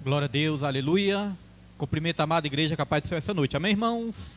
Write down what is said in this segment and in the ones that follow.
Glória a Deus, aleluia. Cumprimento a amada igreja capaz de ser essa noite. Amém, irmãos?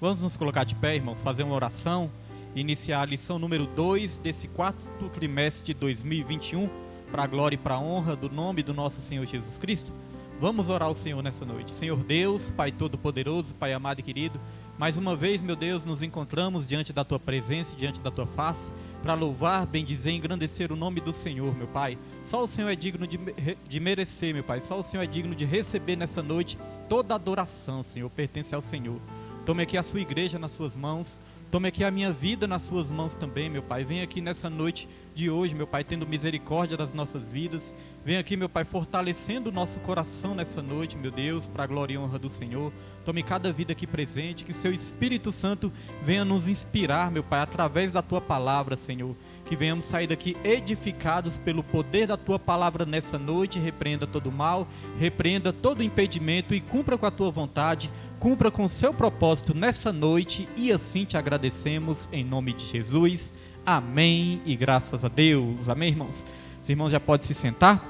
Vamos nos colocar de pé, irmãos, fazer uma oração. Iniciar a lição número 2 desse quarto trimestre de 2021. Para a glória e para a honra do nome do nosso Senhor Jesus Cristo. Vamos orar ao Senhor nessa noite. Senhor Deus, Pai Todo-Poderoso, Pai amado e querido. Mais uma vez, meu Deus, nos encontramos diante da Tua presença, diante da Tua face, para louvar, bendizer e engrandecer o nome do Senhor, meu Pai. Só o Senhor é digno de merecer, meu Pai. Só o Senhor é digno de receber nessa noite toda a adoração, Senhor, pertence ao Senhor. Tome aqui a sua igreja nas suas mãos. Tome aqui a minha vida nas suas mãos também, meu Pai. Venha aqui nessa noite de hoje, meu Pai, tendo misericórdia das nossas vidas. Venha aqui, meu Pai, fortalecendo o nosso coração nessa noite, meu Deus, para a glória e honra do Senhor. Tome cada vida aqui presente, que seu Espírito Santo venha nos inspirar, meu Pai, através da Tua palavra, Senhor. Que venhamos sair daqui edificados pelo poder da Tua palavra nessa noite. Repreenda todo mal, repreenda todo impedimento e cumpra com a Tua vontade, cumpra com o seu propósito nessa noite, e assim te agradecemos em nome de Jesus. Amém e graças a Deus. Amém, irmãos? Os irmãos já podem se sentar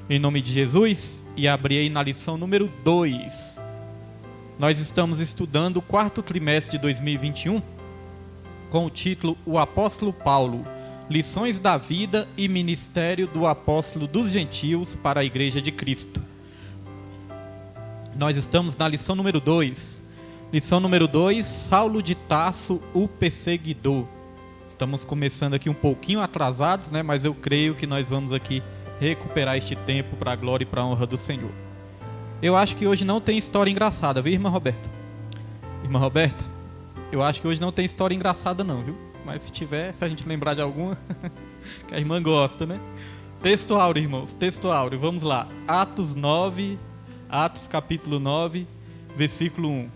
em nome de Jesus e abrir aí na lição número 2. Nós estamos estudando o quarto trimestre de 2021 com o título O Apóstolo Paulo, Lições da Vida e Ministério do Apóstolo dos Gentios para a Igreja de Cristo. Nós estamos na lição número 2. Lição número 2, Saulo de Tarso, o perseguidor. Estamos começando aqui um pouquinho atrasados, né? Mas eu creio que nós vamos aqui recuperar este tempo para a glória e para a honra do Senhor. Eu acho que hoje não tem história engraçada, viu, irmã Roberta? Irmã Roberta, eu acho que hoje não tem história engraçada não, viu? Mas se tiver, se a gente lembrar de alguma, que a irmã gosta, né? Texto áureo, irmãos, texto áureo, vamos lá. Atos capítulo 9, versículo 1.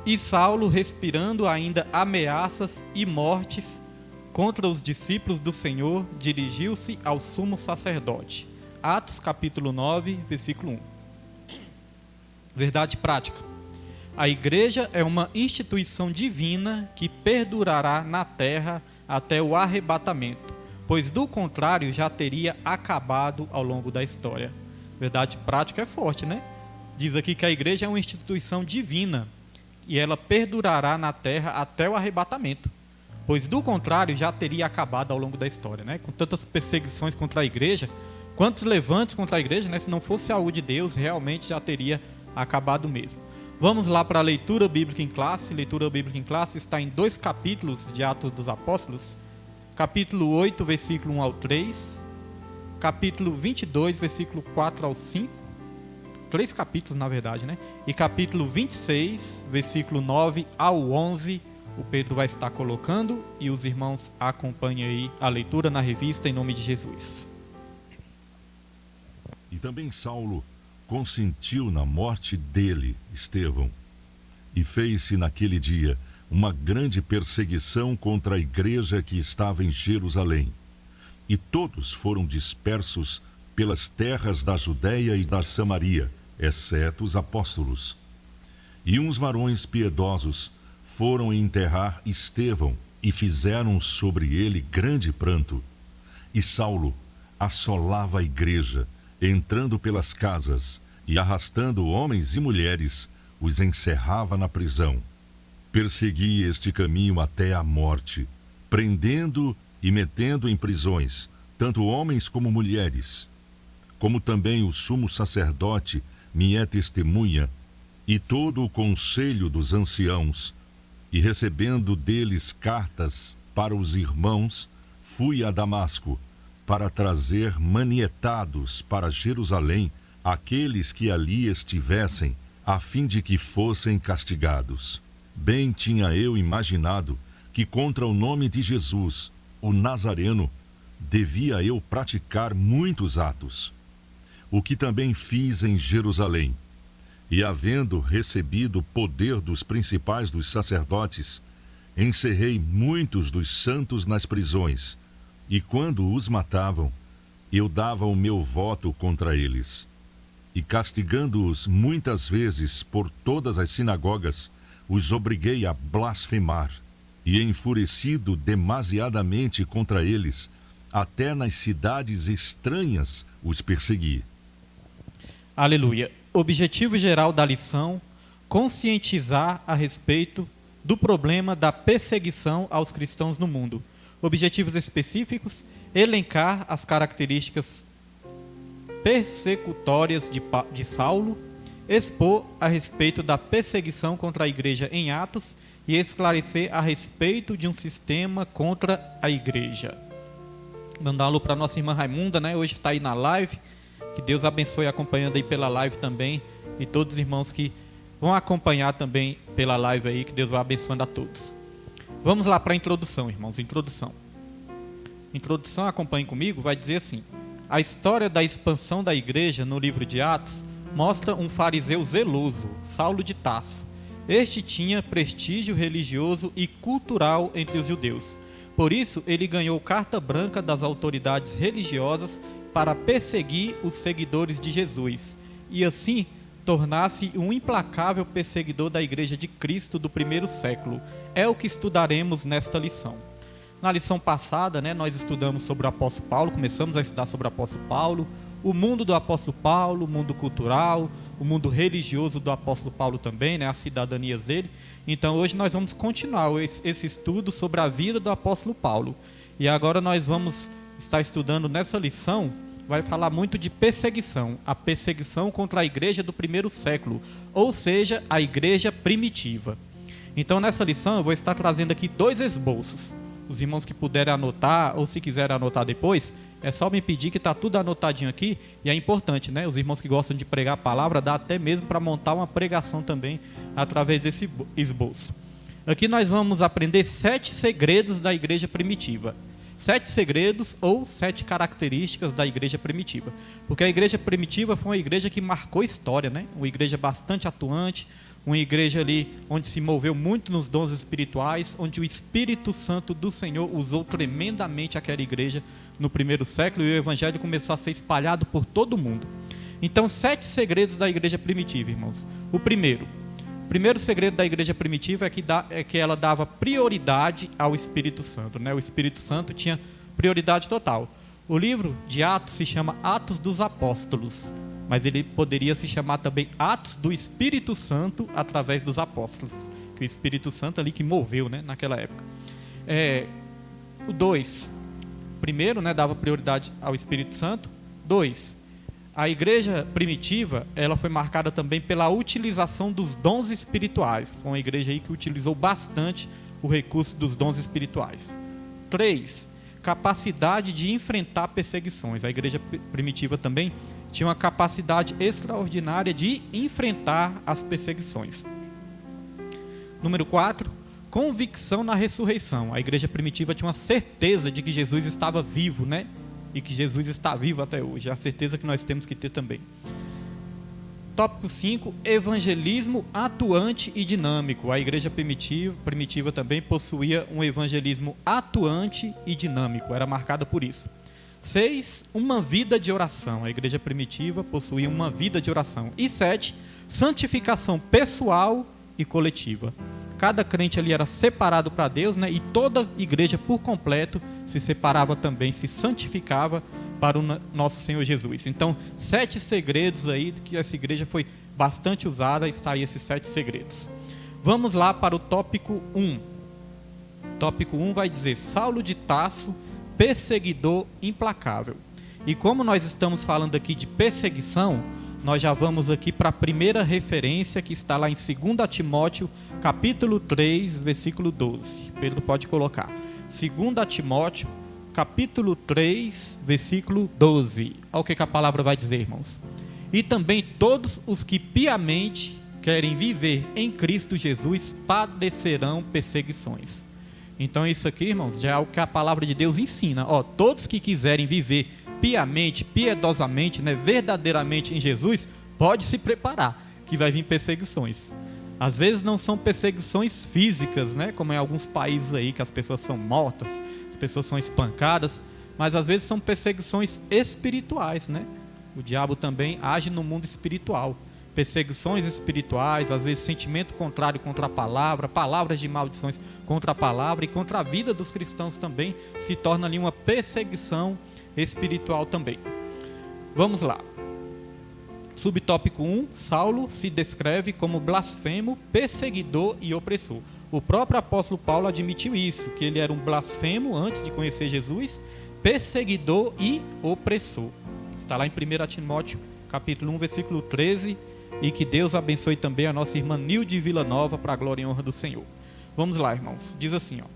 E Saulo, respirando ainda ameaças e mortes contra os discípulos do Senhor, dirigiu-se ao sumo sacerdote. Atos capítulo 9, versículo 1. Verdade prática. A igreja é uma instituição divina que perdurará na terra até o arrebatamento, pois do contrário já teria acabado ao longo da história. Verdade prática é forte, né? Diz aqui que a igreja é uma instituição divina e ela perdurará na terra até o arrebatamento, pois do contrário já teria acabado ao longo da história, né? Com tantas perseguições contra a igreja, quantos levantes contra a igreja, né? Se não fosse algo de Deus, realmente já teria acabado mesmo. Vamos lá para a leitura bíblica em classe. Leitura bíblica em classe está em 2 capítulos de Atos dos Apóstolos. Capítulo 8, versículo 1 ao 3. Capítulo 22, versículo 4 ao 5. 3 capítulos, na verdade, né? E capítulo 26, versículo 9 ao 11. O Pedro vai estar colocando e os irmãos acompanhem aí a leitura na revista em nome de Jesus. E também Saulo consentiu na morte dele, Estevão, e fez-se naquele dia uma grande perseguição contra a igreja que estava em Jerusalém. E todos foram dispersos pelas terras da Judéia e da Samaria, exceto os apóstolos. E uns varões piedosos foram enterrar Estevão e fizeram sobre ele grande pranto. E Saulo assolava a igreja, entrando pelas casas e arrastando homens e mulheres, os encerrava na prisão. Perseguia este caminho até a morte, prendendo e metendo em prisões, tanto homens como mulheres. Como também o sumo sacerdote me é testemunha, e todo o conselho dos anciãos, e recebendo deles cartas para os irmãos, fui a Damasco, para trazer manietados para Jerusalém aqueles que ali estivessem, a fim de que fossem castigados. Bem tinha eu imaginado que contra o nome de Jesus, o Nazareno, devia eu praticar muitos atos. O que também fiz em Jerusalém. E havendo recebido o poder dos principais dos sacerdotes, encerrei muitos dos santos nas prisões, e quando os matavam, eu dava o meu voto contra eles. E castigando-os muitas vezes por todas as sinagogas, os obriguei a blasfemar, e enfurecido demasiadamente contra eles, até nas cidades estranhas os persegui. Aleluia. Objetivo geral da lição: conscientizar a respeito do problema da perseguição aos cristãos no mundo. Objetivos específicos: elencar as características persecutórias de Saulo, expor a respeito da perseguição contra a igreja em Atos e esclarecer a respeito de um sistema contra a igreja. Mandar um alô para nossa irmã Raimunda, né? Hoje está aí na live. Que Deus abençoe acompanhando aí pela live também. E todos os irmãos que vão acompanhar também pela live aí. Que Deus vai abençoando a todos. Vamos lá para a introdução, irmãos. Introdução, acompanhem comigo, vai dizer assim: a história da expansão da igreja no livro de Atos mostra um fariseu zeloso, Saulo de Tarso. Este tinha prestígio religioso e cultural entre os judeus. Por isso, ele ganhou carta branca das autoridades religiosas para perseguir os seguidores de Jesus e assim tornar-se um implacável perseguidor da igreja de Cristo do primeiro século. É o que estudaremos nesta lição. Na lição passada, nós estudamos sobre o apóstolo Paulo, começamos a estudar sobre o apóstolo Paulo, o mundo do apóstolo Paulo, o mundo cultural, o mundo religioso do apóstolo Paulo também, as cidadanias dele. Então hoje nós vamos continuar esse estudo sobre a vida do apóstolo Paulo. E agora nós vamos estar estudando nessa lição, vai falar muito de perseguição, a perseguição contra a igreja do primeiro século, ou seja, a igreja primitiva. Então nessa lição eu vou estar trazendo aqui 2 esboços. Os irmãos que puderem anotar, ou se quiserem anotar depois, é só me pedir que está tudo anotadinho aqui. E é importante, os irmãos que gostam de pregar a palavra, dá até mesmo para montar uma pregação também através desse esboço. Aqui nós vamos aprender 7 segredos da igreja primitiva. 7 segredos ou 7 características da igreja primitiva. Porque a igreja primitiva foi uma igreja que marcou história, uma igreja bastante atuante, uma igreja ali onde se moveu muito nos dons espirituais, onde o Espírito Santo do Senhor usou tremendamente aquela igreja no primeiro século, e o evangelho começou a ser espalhado por todo o mundo. Então, 7 segredos da igreja primitiva, irmãos. O primeiro segredo da igreja primitiva é que ela dava prioridade ao Espírito Santo, O Espírito Santo tinha prioridade total. O livro de Atos se chama Atos dos Apóstolos, mas ele poderia se chamar também Atos do Espírito Santo através dos apóstolos, que o Espírito Santo ali que moveu, naquela época. O 2, primeiro, dava prioridade ao Espírito Santo. 2, a igreja primitiva, ela foi marcada também pela utilização dos dons espirituais. Foi uma igreja aí que utilizou bastante o recurso dos dons espirituais. 3, capacidade de enfrentar perseguições. A igreja primitiva também tinha uma capacidade extraordinária de enfrentar as perseguições. Número 4, convicção na ressurreição. A igreja primitiva tinha uma certeza de que Jesus estava vivo, E que Jesus está vivo até hoje. É a certeza que nós temos que ter também. Tópico 5, evangelismo atuante e dinâmico. A igreja primitiva também possuía um evangelismo atuante e dinâmico. Era marcada por isso. 6, uma vida de oração. A igreja primitiva possuía uma vida de oração. E 7, santificação pessoal e coletiva. Cada crente ali era separado para Deus, e toda igreja por completo se separava também, se santificava para o nosso Senhor Jesus. Então, 7 segredos aí que essa igreja foi bastante usada, está aí esses 7 segredos. Vamos lá para o tópico 1. Tópico 1 vai dizer: Saulo de Tarso, perseguidor implacável. E como nós estamos falando aqui de perseguição, nós já vamos aqui para a primeira referência que está lá em 2 Timóteo, capítulo 3, versículo 12. Pedro pode colocar. 2 Timóteo, capítulo 3, versículo 12. Olha o que a palavra vai dizer, irmãos. E também todos os que piamente querem viver em Cristo Jesus padecerão perseguições. Então isso aqui, irmãos, já é o que a palavra de Deus ensina. Todos que quiserem viver piamente, piedosamente, verdadeiramente em Jesus, pode se preparar, que vai vir perseguições. Às vezes não são perseguições físicas, como em alguns países aí, que as pessoas são mortas, as pessoas são espancadas, mas às vezes são perseguições espirituais, O diabo também age no mundo espiritual. Perseguições espirituais, às vezes sentimento contrário contra a palavra, palavras de maldições contra a palavra e contra a vida dos cristãos também, se torna ali uma perseguição espiritual também. Vamos lá. Subtópico 1, Saulo se descreve como blasfemo, perseguidor e opressor. O próprio apóstolo Paulo admitiu isso, que ele era um blasfemo antes de conhecer Jesus, perseguidor e opressor. Está lá em 1 Timóteo, capítulo 1, versículo 13, e que Deus abençoe também a nossa irmã Nilde Vila Nova, para a glória e honra do Senhor. Vamos lá, irmãos. Diz assim, ó.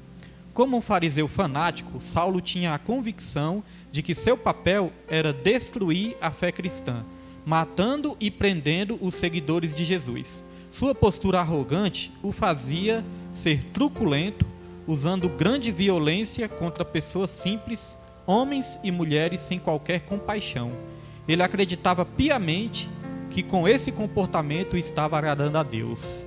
Como um fariseu fanático, Saulo tinha a convicção de que seu papel era destruir a fé cristã, matando e prendendo os seguidores de Jesus. Sua postura arrogante o fazia ser truculento, usando grande violência contra pessoas simples, homens e mulheres sem qualquer compaixão. Ele acreditava piamente que com esse comportamento estava agradando a Deus.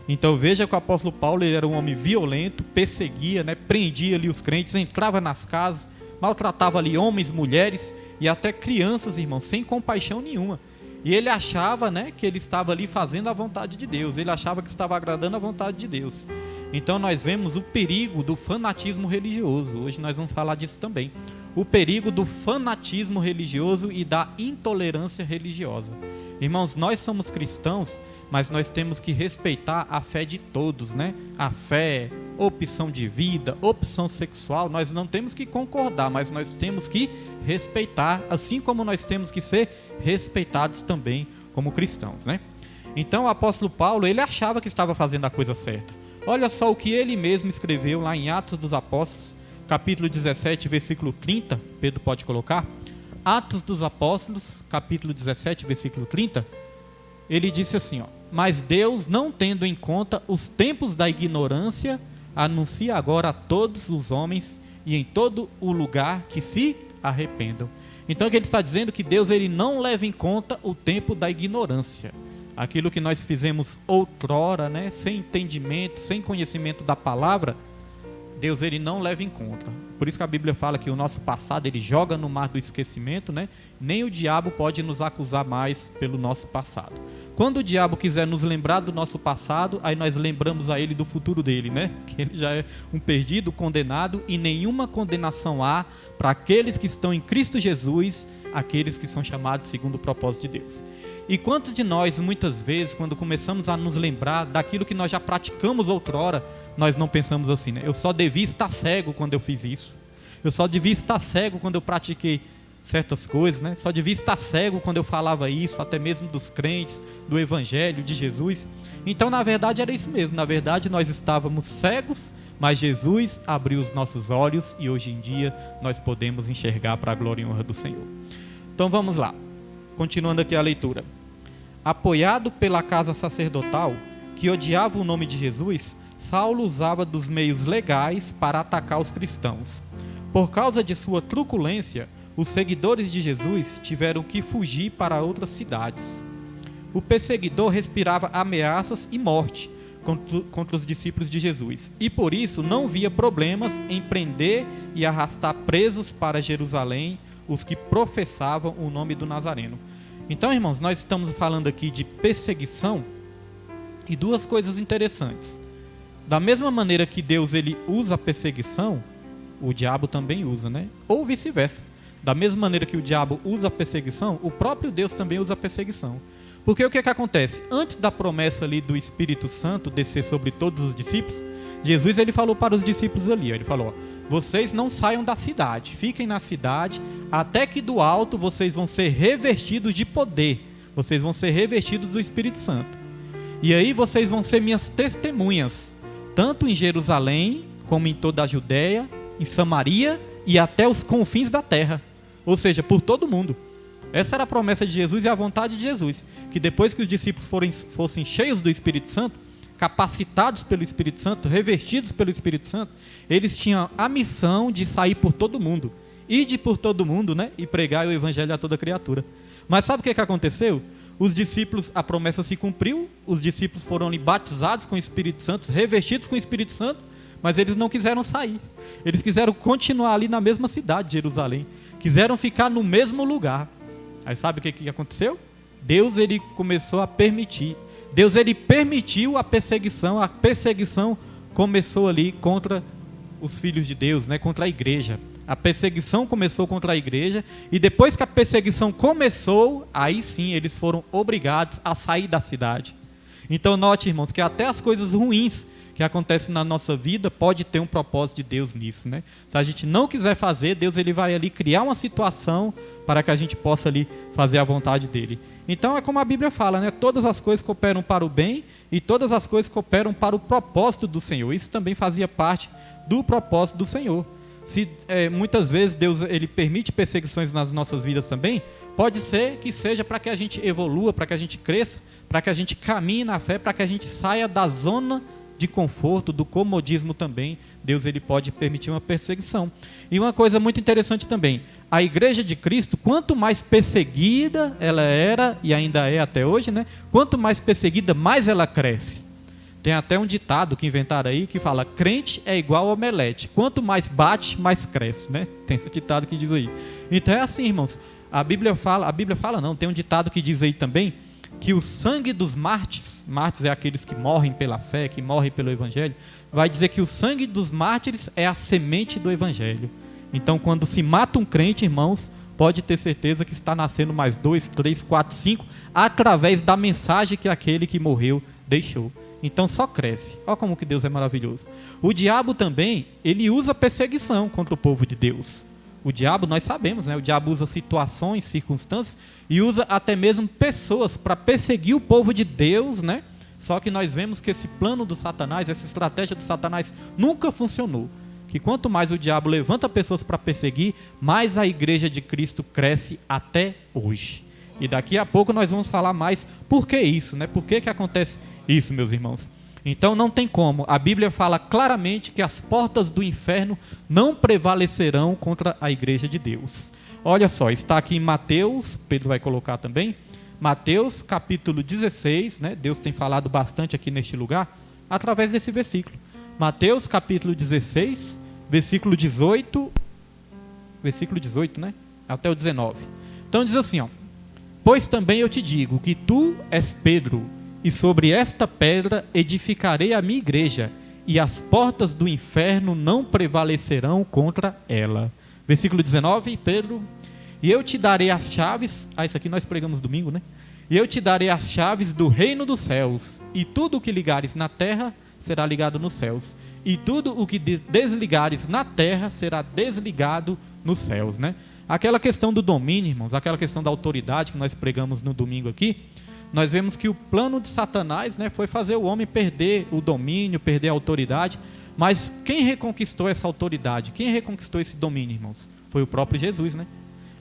Então veja que o apóstolo Paulo, ele era um homem violento, perseguia, prendia ali os crentes, entrava nas casas, maltratava ali homens, mulheres e até crianças, irmãos, sem compaixão nenhuma. E ele achava, que ele estava ali fazendo a vontade de Deus, ele achava que estava agradando a vontade de Deus. Então nós vemos o perigo do fanatismo religioso, hoje nós vamos falar disso também. O perigo do fanatismo religioso e da intolerância religiosa. Irmãos, nós somos cristãos, mas nós temos que respeitar a fé de todos, A fé, opção de vida, opção sexual, nós não temos que concordar, mas nós temos que respeitar, assim como nós temos que ser respeitados também como cristãos, Então o apóstolo Paulo, ele achava que estava fazendo a coisa certa. Olha só o que ele mesmo escreveu lá em Atos dos Apóstolos, capítulo 17, versículo 30, Pedro pode colocar. Atos dos Apóstolos, capítulo 17, versículo 30, ele disse assim, mas Deus, não tendo em conta os tempos da ignorância, anuncia agora a todos os homens e em todo o lugar que se arrependam. Então o que ele está dizendo? Que Deus, ele não leva em conta o tempo da ignorância. Aquilo que nós fizemos outrora, sem entendimento, sem conhecimento da palavra, Deus, ele não leva em conta. Por isso que a Bíblia fala que o nosso passado, ele joga no mar do esquecimento, Nem o diabo pode nos acusar mais pelo nosso passado. Quando o diabo quiser nos lembrar do nosso passado, aí nós lembramos a ele do futuro dele, Que ele já é um perdido, condenado, e nenhuma condenação há para aqueles que estão em Cristo Jesus, aqueles que são chamados segundo o propósito de Deus. E quantos de nós, muitas vezes, quando começamos a nos lembrar daquilo que nós já praticamos outrora, nós não pensamos assim, Eu só devia estar cego quando eu fiz isso. Eu só devia estar cego quando eu pratiquei certas coisas, Só devia estar cego quando eu falava isso, até mesmo dos crentes, do Evangelho, de Jesus. Então, na verdade, era isso mesmo. Na verdade, nós estávamos cegos, mas Jesus abriu os nossos olhos e hoje em dia nós podemos enxergar para a glória e honra do Senhor. Então, vamos lá. Continuando aqui a leitura. Apoiado pela casa sacerdotal, que odiava o nome de Jesus, Saulo usava dos meios legais para atacar os cristãos. Por causa de sua truculência, os seguidores de Jesus tiveram que fugir para outras cidades. O perseguidor respirava ameaças e morte contra os discípulos de Jesus, e por isso não via problemas em prender e arrastar presos para Jerusalém os que professavam o nome do Nazareno. Então, irmãos, nós estamos falando aqui de perseguição e duas coisas interessantes. Da mesma maneira que Deus, ele usa a perseguição, o diabo também usa, Ou vice-versa. Da mesma maneira que o diabo usa a perseguição, o próprio Deus também usa a perseguição. Porque o que acontece? Antes da promessa ali do Espírito Santo descer sobre todos os discípulos, Jesus, ele falou para os discípulos ali, ele falou, vocês não saiam da cidade, fiquem na cidade, até que do alto vocês vão ser revestidos de poder, vocês vão ser revestidos do Espírito Santo. E aí vocês vão ser minhas testemunhas, tanto em Jerusalém, como em toda a Judéia, em Samaria e até os confins da terra. Ou seja, por todo mundo. Essa era a promessa de Jesus e a vontade de Jesus. Que depois que os discípulos fossem cheios do Espírito Santo, capacitados pelo Espírito Santo, revestidos pelo Espírito Santo, eles tinham a missão de sair por todo mundo. Ide por todo mundo, e pregar o Evangelho a toda criatura. Mas sabe o que aconteceu? Os discípulos, a promessa se cumpriu, os discípulos foram ali batizados com o Espírito Santo, revestidos com o Espírito Santo, mas eles não quiseram sair. Eles quiseram continuar ali na mesma cidade de Jerusalém. Quiseram ficar no mesmo lugar. Aí sabe o que aconteceu? Deus, ele começou a permitir. Deus, ele permitiu a perseguição. A perseguição começou ali contra os filhos de Deus, contra a igreja. A perseguição começou contra a igreja, e depois que a perseguição começou, aí sim eles foram obrigados a sair da cidade. Então note, irmãos, que até as coisas ruins que acontecem na nossa vida pode ter um propósito de Deus nisso, né? Se a gente não quiser fazer, Deus ele vai ali criar uma situação para que a gente possa ali fazer a vontade dele. Então é como a Bíblia fala, né? Todas as coisas cooperam para o bem e todas as coisas cooperam para o propósito do Senhor. Isso também fazia parte do propósito do Senhor. Se muitas vezes Deus ele permite perseguições nas nossas vidas também, pode ser que seja para que a gente evolua, para que a gente cresça, para que a gente caminhe na fé, para que a gente saia da zona de conforto, do comodismo também. Deus ele pode permitir uma perseguição. E uma coisa muito interessante também, a igreja de Cristo, quanto mais perseguida ela era, e ainda é até hoje, né? Quanto mais perseguida, mais ela cresce. Tem até um ditado que inventaram aí, que fala, crente é igual omelete, quanto mais bate, mais cresce, né? Tem esse ditado que diz aí. Então é assim, irmãos, a Bíblia fala não, tem um ditado que diz aí também, que o sangue dos mártires é aqueles que morrem pela fé, que morrem pelo evangelho, vai dizer que o sangue dos mártires é a semente do evangelho. Então quando se mata um crente, irmãos, pode ter certeza que está nascendo mais 2, 3, 4, 5, através da mensagem que aquele que morreu deixou. Então só cresce. Olha como que Deus é maravilhoso. O diabo também, ele usa perseguição contra o povo de Deus. O diabo, nós sabemos, né? O diabo usa situações, circunstâncias e usa até mesmo pessoas para perseguir o povo de Deus, né? Só que nós vemos que esse plano do Satanás, essa estratégia do Satanás nunca funcionou. Que quanto mais o diabo levanta pessoas para perseguir, mais a igreja de Cristo cresce até hoje. E daqui a pouco nós vamos falar mais por que isso, né? Por que acontece isso, meus irmãos? Então não tem como. A Bíblia fala claramente que as portas do inferno não prevalecerão contra a igreja de Deus. Olha só, está aqui em Mateus, Pedro vai colocar também, Mateus capítulo 16, né? Deus tem falado bastante aqui neste lugar, através desse versículo. Mateus capítulo 16, versículo 18, né? Até o 19. Então diz assim, ó, pois também eu te digo que tu és Pedro, e sobre esta pedra edificarei a minha igreja, e as portas do inferno não prevalecerão contra ela. Versículo 19, Pedro, e eu te darei as chaves, isso aqui nós pregamos domingo, né? E eu te darei as chaves do reino dos céus, e tudo o que ligares na terra será ligado nos céus, e tudo o que desligares na terra será desligado nos céus, né? Aquela questão do domínio, irmãos, aquela questão da autoridade que nós pregamos no domingo aqui, nós vemos que o plano de Satanás, né, foi fazer o homem perder o domínio, perder a autoridade. Mas quem reconquistou essa autoridade? Quem reconquistou esse domínio, irmãos? Foi o próprio Jesus, né?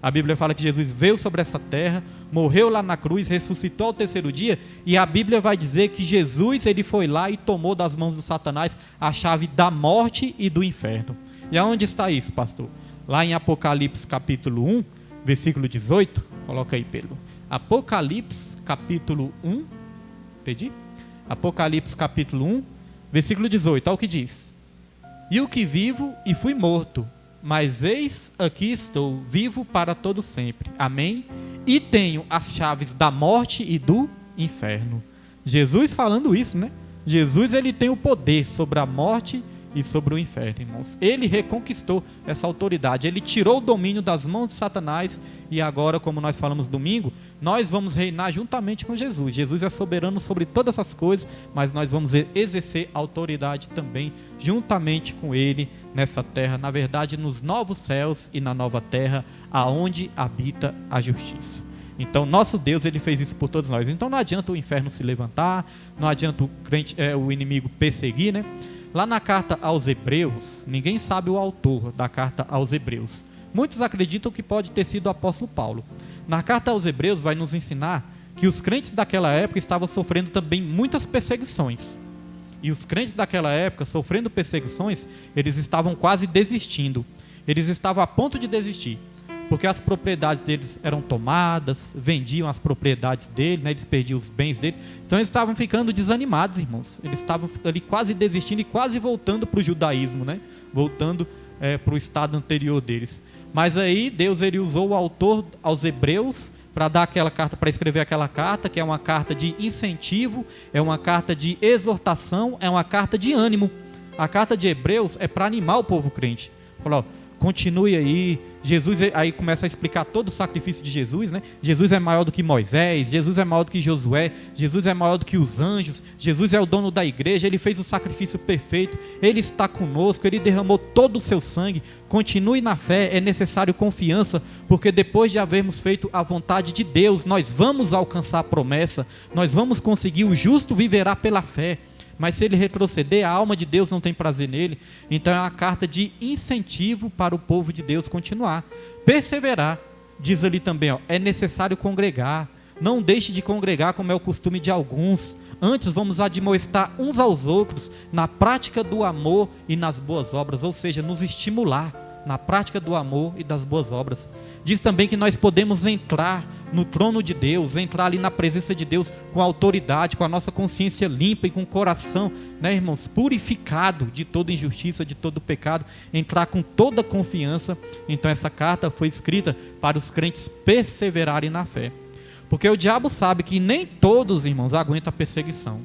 A Bíblia fala que Jesus veio sobre essa terra, morreu lá na cruz, ressuscitou ao terceiro dia, e a Bíblia vai dizer que Jesus ele foi lá e tomou das mãos do Satanás a chave da morte e do inferno. E aonde está isso, pastor? Lá em Apocalipse capítulo 1, versículo 18, coloca aí, Pedro. Apocalipse capítulo 1, pedi? Apocalipse capítulo 1, versículo 18, olha o que diz. E o que vivo e fui morto, mas eis aqui estou, vivo para todo sempre. Amém? E tenho as chaves da morte e do inferno. Jesus falando isso, né? Jesus ele tem o poder sobre a morte e sobre o inferno, irmãos. Ele reconquistou essa autoridade, ele tirou o domínio das mãos de Satanás, e agora, como nós falamos domingo, nós vamos reinar juntamente com Jesus. Jesus é soberano sobre todas as coisas, mas nós vamos exercer autoridade também juntamente com ele nessa terra, na verdade nos novos céus e na nova terra, aonde habita a justiça. Então nosso Deus ele fez isso por todos nós. Então não adianta o inferno se levantar, não adianta o inimigo perseguir, né? Lá na carta aos Hebreus, ninguém sabe o autor da carta aos Hebreus. Muitos acreditam que pode ter sido o apóstolo Paulo. Na carta aos Hebreus vai nos ensinar que os crentes daquela época estavam sofrendo também muitas perseguições. E os crentes daquela época, sofrendo perseguições, eles estavam quase desistindo. Eles estavam a ponto de desistir, porque as propriedades deles eram tomadas, vendiam as propriedades deles, né, eles perdiam os bens deles. Então eles estavam ficando desanimados, irmãos. Eles estavam ali quase desistindo e quase voltando para o judaísmo, né? Voltando para o estado anterior deles. Mas aí Deus ele usou o autor aos Hebreus para dar aquela carta, para escrever aquela carta, que é uma carta de incentivo, é uma carta de exortação, é uma carta de ânimo. A carta de Hebreus é para animar o povo crente. Falou, continue aí. Jesus, aí começa a explicar todo o sacrifício de Jesus, né? Jesus é maior do que Moisés, Jesus é maior do que Josué, Jesus é maior do que os anjos, Jesus é o dono da igreja, ele fez o sacrifício perfeito, ele está conosco, ele derramou todo o seu sangue. Continue na fé, é necessário confiança, porque depois de havermos feito a vontade de Deus, nós vamos alcançar a promessa, nós vamos conseguir, o justo viverá pela fé. Mas se ele retroceder, a alma de Deus não tem prazer nele. Então é uma carta de incentivo para o povo de Deus continuar. Perseverar, diz ali também, ó, é necessário congregar. Não deixe de congregar como é o costume de alguns. Antes vamos admoestar uns aos outros na prática do amor e nas boas obras. Ou seja, nos estimular na prática do amor e das boas obras. Diz também que nós podemos entrar no trono de Deus, entrar ali na presença de Deus com autoridade, com a nossa consciência limpa e com o coração, né, irmãos, purificado de toda injustiça, de todo pecado, entrar com toda confiança. Então essa carta foi escrita para os crentes perseverarem na fé, porque o diabo sabe que nem todos, irmãos, aguentam a perseguição.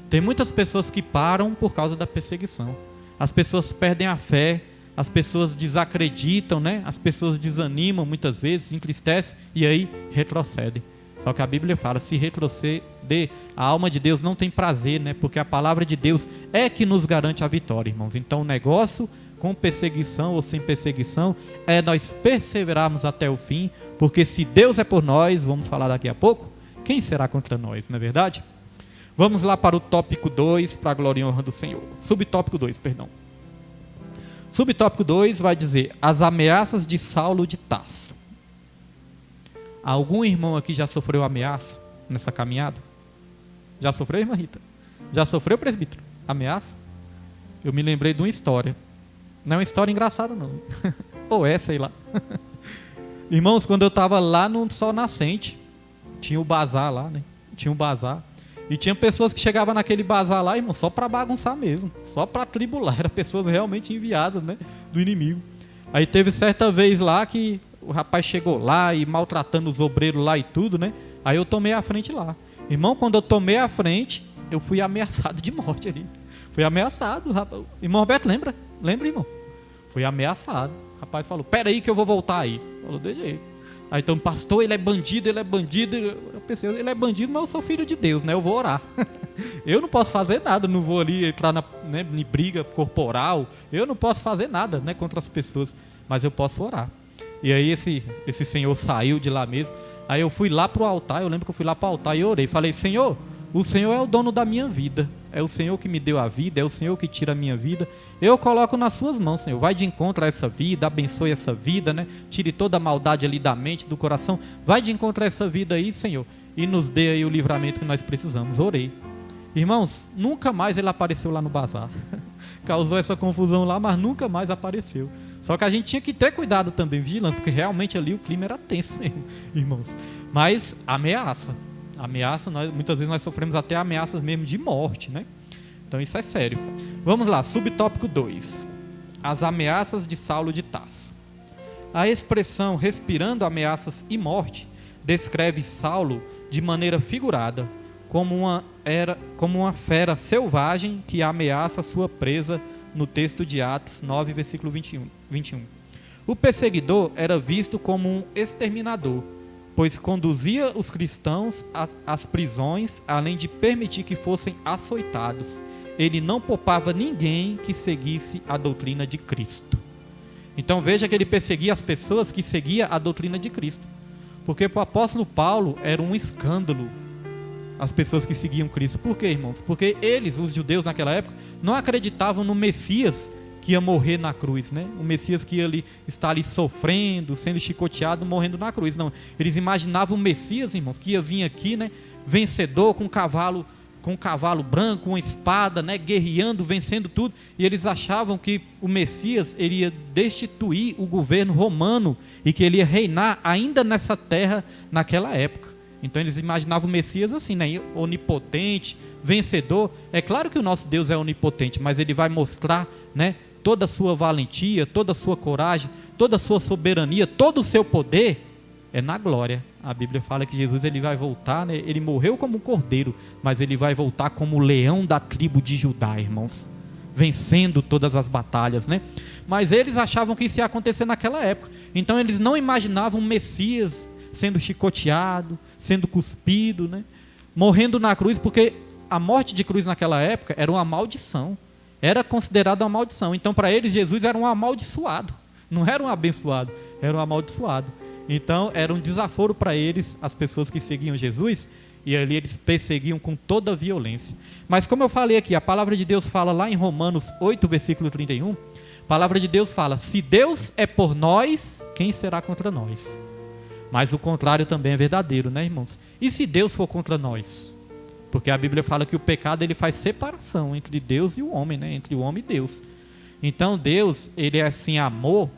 Tem muitas pessoas que param por causa da perseguição, as pessoas perdem a fé, as pessoas desacreditam, né? As pessoas desanimam muitas vezes, entristecem e aí retrocedem. Só que a Bíblia fala, se retroceder, a alma de Deus não tem prazer, né? Porque a palavra de Deus é que nos garante a vitória, irmãos. Então o negócio, com perseguição ou sem perseguição, é nós perseverarmos até o fim, porque se Deus é por nós, vamos falar daqui a pouco, quem será contra nós, não é verdade? Vamos lá para o tópico 2, para a glória e honra do Senhor. Subtópico 2, perdão. Subtópico 2 vai dizer, as ameaças de Saulo de Tarso. Algum irmão aqui já sofreu ameaça nessa caminhada? Já sofreu, irmã Rita? Já sofreu, presbítero? Ameaça? Eu me lembrei de uma história. Não é uma história engraçada, não. Ou é, sei lá. Irmãos, quando eu estava lá no Sol Nascente, tinha o bazar lá, né? Tinha um bazar. E tinha pessoas que chegavam naquele bazar lá, irmão, só para bagunçar mesmo, só para tribular, eram pessoas realmente enviadas, né, do inimigo. Aí teve certa vez lá que o rapaz chegou lá e maltratando os obreiros lá e tudo, né, aí eu tomei a frente lá. Irmão, quando eu tomei a frente, eu fui ameaçado de morte ali. Fui ameaçado, rapaz. Irmão Roberto, lembra? Lembra, irmão? Fui ameaçado. O rapaz falou, pera aí que eu vou voltar aí. Falou, de jeito. Aí então, pastor, ele é bandido, ele é bandido. Eu pensei, ele é bandido, mas eu sou filho de Deus, né? Eu vou orar. Eu não posso fazer nada, não vou ali entrar em briga corporal. Eu não posso fazer nada, né, contra as pessoas, mas eu posso orar. E aí esse senhor saiu de lá mesmo. Aí eu fui lá pro altar, eu lembro que eu fui lá pro altar e orei. Falei, Senhor, o Senhor é o dono da minha vida. É o Senhor que me deu a vida, é o Senhor que tira a minha vida. Eu coloco nas suas mãos, Senhor. Vai de encontro a essa vida, abençoe essa vida, né? Tire toda a maldade ali da mente, do coração. Vai de encontro a essa vida aí, Senhor. E nos dê aí o livramento que nós precisamos. Orei. Irmãos, nunca mais ele apareceu lá no bazar. Causou essa confusão lá, mas nunca mais apareceu. Só que a gente tinha que ter cuidado também, vigilância, porque realmente ali o clima era tenso mesmo, irmãos. Mas ameaça, muitas vezes nós sofremos até ameaças mesmo de morte, né? Então isso é sério. Vamos lá, subtópico 2. As ameaças de Saulo de Tarso. A expressão respirando ameaças e morte descreve Saulo de maneira figurada, como uma fera selvagem que ameaça sua presa, no texto de Atos 9, versículo 21. O perseguidor era visto como um exterminador, pois conduzia os cristãos às prisões, além de permitir que fossem açoitados. Ele não poupava ninguém que seguisse a doutrina de Cristo. Então veja que ele perseguia as pessoas que seguiam a doutrina de Cristo. Porque para o apóstolo Paulo era um escândalo as pessoas que seguiam Cristo. Por quê, irmãos? Porque eles, os judeus naquela época, não acreditavam no Messias que ia morrer na cruz, né? O Messias que ia estar ali sofrendo, sendo chicoteado, morrendo na cruz. Não, eles imaginavam o Messias, irmãos, que ia vir aqui, né? Vencedor, com um cavalo branco, uma espada, né? Guerreando, vencendo tudo. E eles achavam que o Messias iria destituir o governo romano e que ele ia reinar ainda nessa terra naquela época. Então eles imaginavam o Messias assim, né? Onipotente, vencedor. É claro que o nosso Deus é onipotente, mas ele vai mostrar, né, toda a sua valentia, toda a sua coragem, toda a sua soberania, todo o seu poder é na glória. A Bíblia fala que Jesus ele vai voltar, né? Ele morreu como um cordeiro, mas ele vai voltar como o leão da tribo de Judá, irmãos. vencendo todas as batalhas, né? Mas eles achavam que isso ia acontecer naquela época. Então eles não imaginavam o Messias sendo chicoteado, sendo cuspido, né? Morrendo na cruz, porque a morte de cruz naquela época era uma maldição. Era considerada uma maldição. Então para eles Jesus era um amaldiçoado. Não era um abençoado, era um amaldiçoado. Então era um desaforo para eles, as pessoas que seguiam Jesus, e ali eles perseguiam com toda a violência. Mas como eu falei aqui, a palavra de Deus fala lá em Romanos 8, versículo 31, a palavra de Deus fala: se Deus é por nós, quem será contra nós? Mas o contrário também é verdadeiro, né, irmãos? E se Deus for contra nós? Porque a Bíblia fala que o pecado ele faz separação entre Deus e o homem, né? Entre o homem e Deus. Então Deus, ele é sim amor,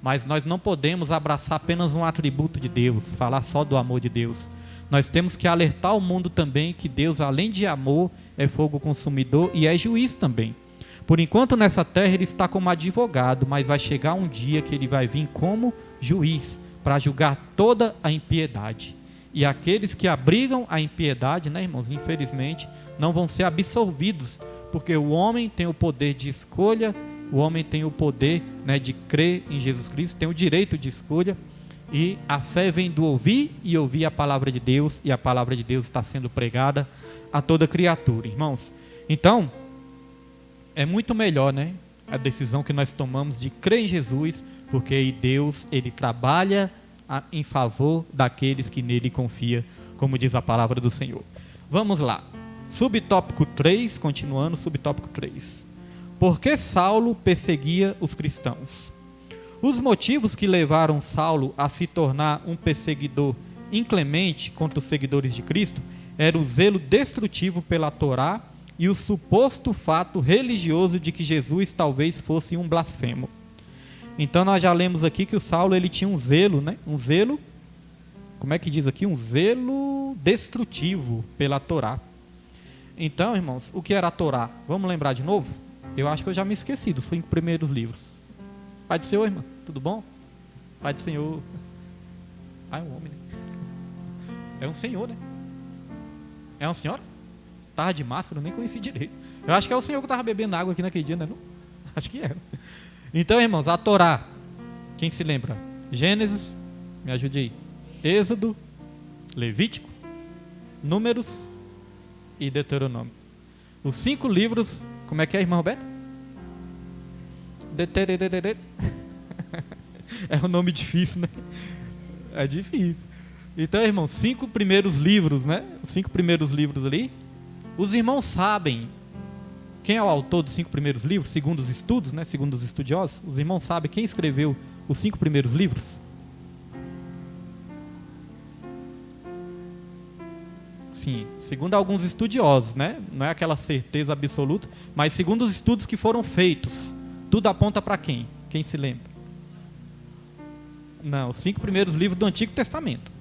mas nós não podemos abraçar apenas um atributo de Deus, falar só do amor de Deus. Nós temos que alertar o mundo também que Deus, além de amor, é fogo consumidor e é juiz também. Por enquanto nessa terra ele está como advogado, mas vai chegar um dia que ele vai vir como juiz para julgar toda a impiedade. E aqueles que abrigam a impiedade, né, irmãos, infelizmente, não vão ser absolvidos, porque o homem tem o poder de escolha, o homem tem o poder, né, de crer em Jesus Cristo, tem o direito de escolha, e a fé vem do ouvir e ouvir a palavra de Deus, e a palavra de Deus está sendo pregada a toda criatura, irmãos. Então, é muito melhor, né, a decisão que nós tomamos de crer em Jesus, porque aí Deus, ele trabalha em favor daqueles que nele confiam, como diz a palavra do Senhor. Vamos lá. Subtópico 3, continuando, subtópico 3. Por que Saulo perseguia os cristãos? Os motivos que levaram Saulo a se tornar um perseguidor inclemente contra os seguidores de Cristo era o zelo destrutivo pela Torá e o suposto fato religioso de que Jesus talvez fosse um blasfemo. Então nós já lemos aqui que o Saulo ele tinha um zelo, né? Um zelo, como é que diz aqui? Um zelo destrutivo pela Torá. Então, irmãos, o que era a Torá? Vamos lembrar de novo? Eu acho que eu já me esqueci dos 5 primeiros livros. Pai do Senhor, irmão, tudo bom? Pai do Senhor. Ah, é um homem, né? É um senhor, né? É uma senhora? Tava de máscara, eu nem conheci direito. Eu acho que é o senhor que estava bebendo água aqui naquele dia, né? Não? Acho que era. Então, irmãos, a Torá, quem se lembra? Gênesis, me ajude aí. Êxodo, Levítico, Números e Deuteronômio. Os 5 livros, como é que é, irmão Roberto? É um nome difícil, né? É difícil. Então, irmãos, 5 primeiros livros, né? Os 5 primeiros livros ali. Os irmãos sabem quem é o autor dos 5 primeiros livros, segundo os estudos, né? Segundo os estudiosos. Os irmãos sabem quem escreveu os 5 primeiros livros? Sim, segundo alguns estudiosos, né? Não é aquela certeza absoluta, mas segundo os estudos que foram feitos, tudo aponta para quem? Quem se lembra? Não, os 5 primeiros livros do Antigo Testamento.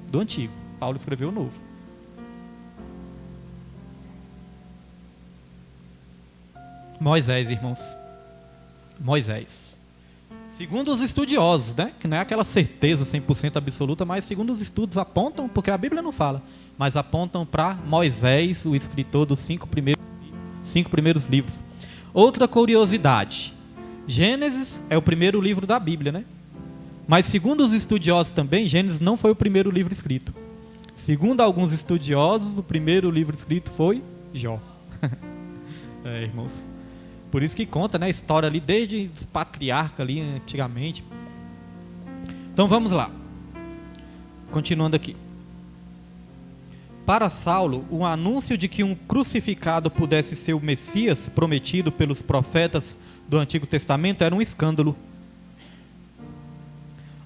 Do Antigo. Paulo escreveu o Novo. Moisés, irmãos. Moisés. Segundo os estudiosos, né? Que não é aquela certeza 100% absoluta, mas segundo os estudos apontam, porque a Bíblia não fala, mas apontam para Moisés, o escritor dos 5 primeiros livros. Outra curiosidade. Gênesis é o primeiro livro da Bíblia, né? Mas segundo os estudiosos também, Gênesis não foi o primeiro livro escrito. Segundo alguns estudiosos, o primeiro livro escrito foi Jó. Irmãos. Por isso que conta, né, a história ali desde os patriarcas ali antigamente. Então vamos lá. Continuando aqui. Para Saulo, o anúncio de que um crucificado pudesse ser o Messias prometido pelos profetas do Antigo Testamento era um escândalo.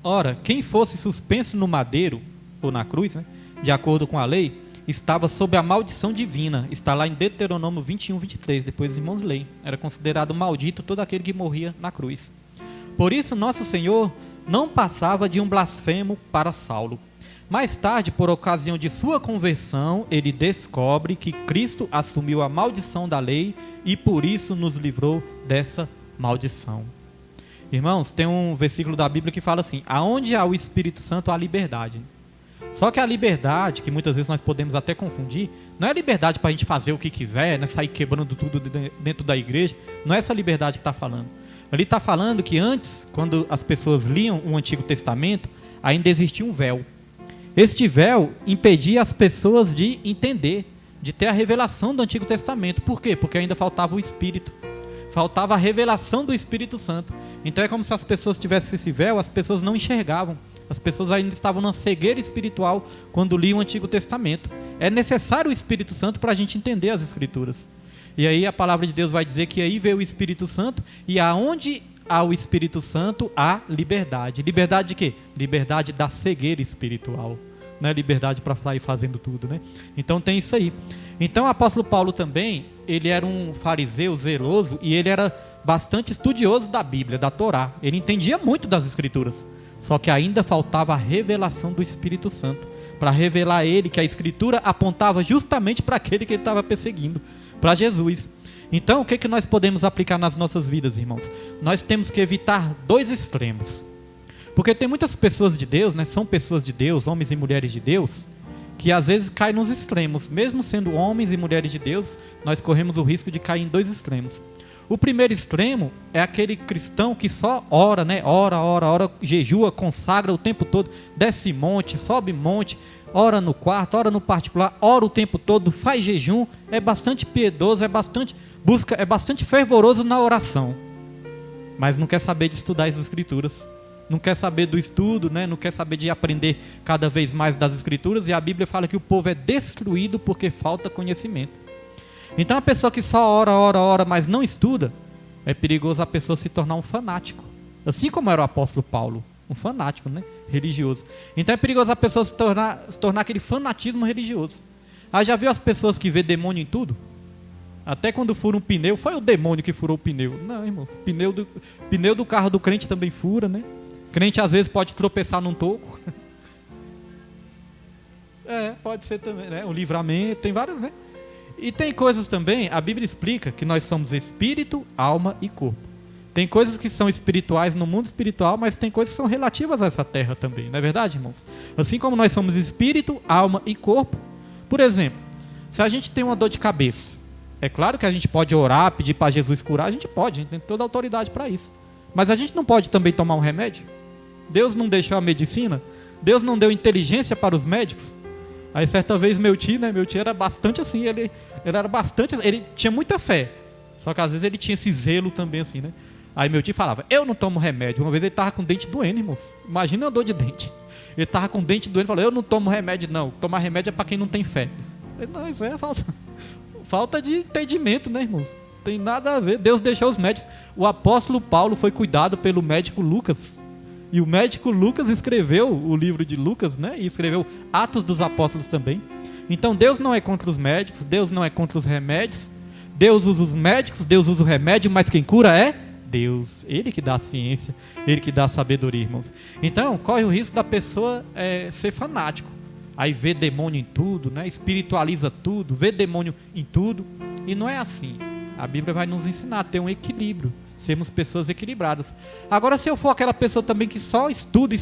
Ora, quem fosse suspenso no madeiro, ou na cruz, né, de acordo com a lei, estava sob a maldição divina. Está lá em Deuteronômio 21, 23, depois os irmãos leem. Era considerado maldito todo aquele que morria na cruz. Por isso, nosso Senhor não passava de um blasfemo para Saulo. Mais tarde, por ocasião de sua conversão, ele descobre que Cristo assumiu a maldição da lei e por isso nos livrou dessa maldição. Irmãos, tem um versículo da Bíblia que fala assim: aonde há o Espírito Santo há liberdade. Só que a liberdade, que muitas vezes nós podemos até confundir, Não é liberdade para a gente fazer o que quiser, né? Sair quebrando tudo dentro da igreja. Não é essa liberdade que está falando. Ali está falando que antes, quando as pessoas liam o Antigo Testamento, ainda existia um véu. Este véu impedia as pessoas de entender, de ter a revelação do Antigo Testamento. Por quê? Porque ainda faltava o Espírito. Faltava a revelação do Espírito Santo. Então é como se as pessoas tivessem esse véu, as pessoas não enxergavam. As pessoas ainda estavam na cegueira espiritual quando liam o Antigo Testamento. É necessário o Espírito Santo para a gente entender as Escrituras. E aí a palavra de Deus vai dizer que aí veio o Espírito Santo, e aonde há o Espírito Santo, há liberdade. Liberdade de quê? Liberdade da cegueira espiritual. Não é liberdade para sair fazendo tudo, né? Então tem isso aí. Então o apóstolo Paulo também, ele era um fariseu zeloso, e ele era bastante estudioso da Bíblia, da Torá. Ele entendia muito das Escrituras. Só que ainda faltava a revelação do Espírito Santo, para revelar a ele que a Escritura apontava justamente para aquele que ele estava perseguindo, para Jesus. Então, o que nós podemos aplicar nas nossas vidas, irmãos? Nós temos que evitar dois extremos. Porque tem muitas pessoas de Deus, né? São pessoas de Deus, homens e mulheres de Deus, que às vezes caem nos extremos. Mesmo sendo homens e mulheres de Deus, nós corremos o risco de cair em dois extremos. O primeiro extremo é aquele cristão que só ora, né? Ora, jejua, consagra o tempo todo, desce monte, sobe monte, ora no quarto, ora no particular, ora o tempo todo, faz jejum, é bastante piedoso, é bastante fervoroso na oração, mas não quer saber de estudar as Escrituras, não quer saber do estudo, né? Não quer saber de aprender cada vez mais das Escrituras, e a Bíblia fala que o povo é destruído porque falta conhecimento. Então a pessoa que só ora, mas não estuda, é perigoso a pessoa se tornar um fanático. Assim como era o apóstolo Paulo, um fanático, né? Religioso. Então é perigoso a pessoa se tornar aquele fanatismo religioso. Ah, já viu as pessoas que vê demônio em tudo? Até quando fura um pneu, foi o demônio que furou o pneu. Não, irmãos, pneu do carro do crente também fura, né? Crente às vezes pode tropeçar num toco. Pode ser também, né? O livramento, tem várias, né? E tem coisas também, a Bíblia explica que nós somos espírito, alma e corpo. Tem coisas que são espirituais no mundo espiritual, mas tem coisas que são relativas a essa terra também, não é verdade, irmãos? Assim como nós somos espírito, alma e corpo. Por exemplo, se a gente tem uma dor de cabeça, é claro que a gente pode orar, pedir para Jesus curar, a gente tem toda a autoridade para isso. Mas a gente não pode também tomar um remédio? Deus não deixou a medicina? Deus não deu inteligência para os médicos? Aí certa vez meu tio era bastante assim, ele tinha muita fé, só que às vezes ele tinha esse zelo também assim, né? Aí meu tio falava, eu não tomo remédio. Uma vez ele estava com o dente doendo, irmãos, imagina a dor de dente. Ele estava com o dente doendo e falou, eu não tomo remédio não, tomar remédio é para quem não tem fé. Eu falei, não, isso é falta de entendimento, né, irmãos? Tem nada a ver, Deus deixou os médicos. O apóstolo Paulo foi cuidado pelo médico Lucas. E o médico Lucas escreveu o livro de Lucas, né? E escreveu Atos dos Apóstolos também. Então Deus não é contra os médicos, Deus não é contra os remédios. Deus usa os médicos, Deus usa o remédio, mas quem cura é Deus. Ele que dá a ciência, Ele que dá a sabedoria, irmãos. Então corre o risco da pessoa ser fanático. Aí vê demônio em tudo, né? Espiritualiza tudo, vê demônio em tudo. E não é assim. A Bíblia vai nos ensinar a ter um equilíbrio. Sermos pessoas equilibradas. Agora, se eu for aquela pessoa também que só estuda,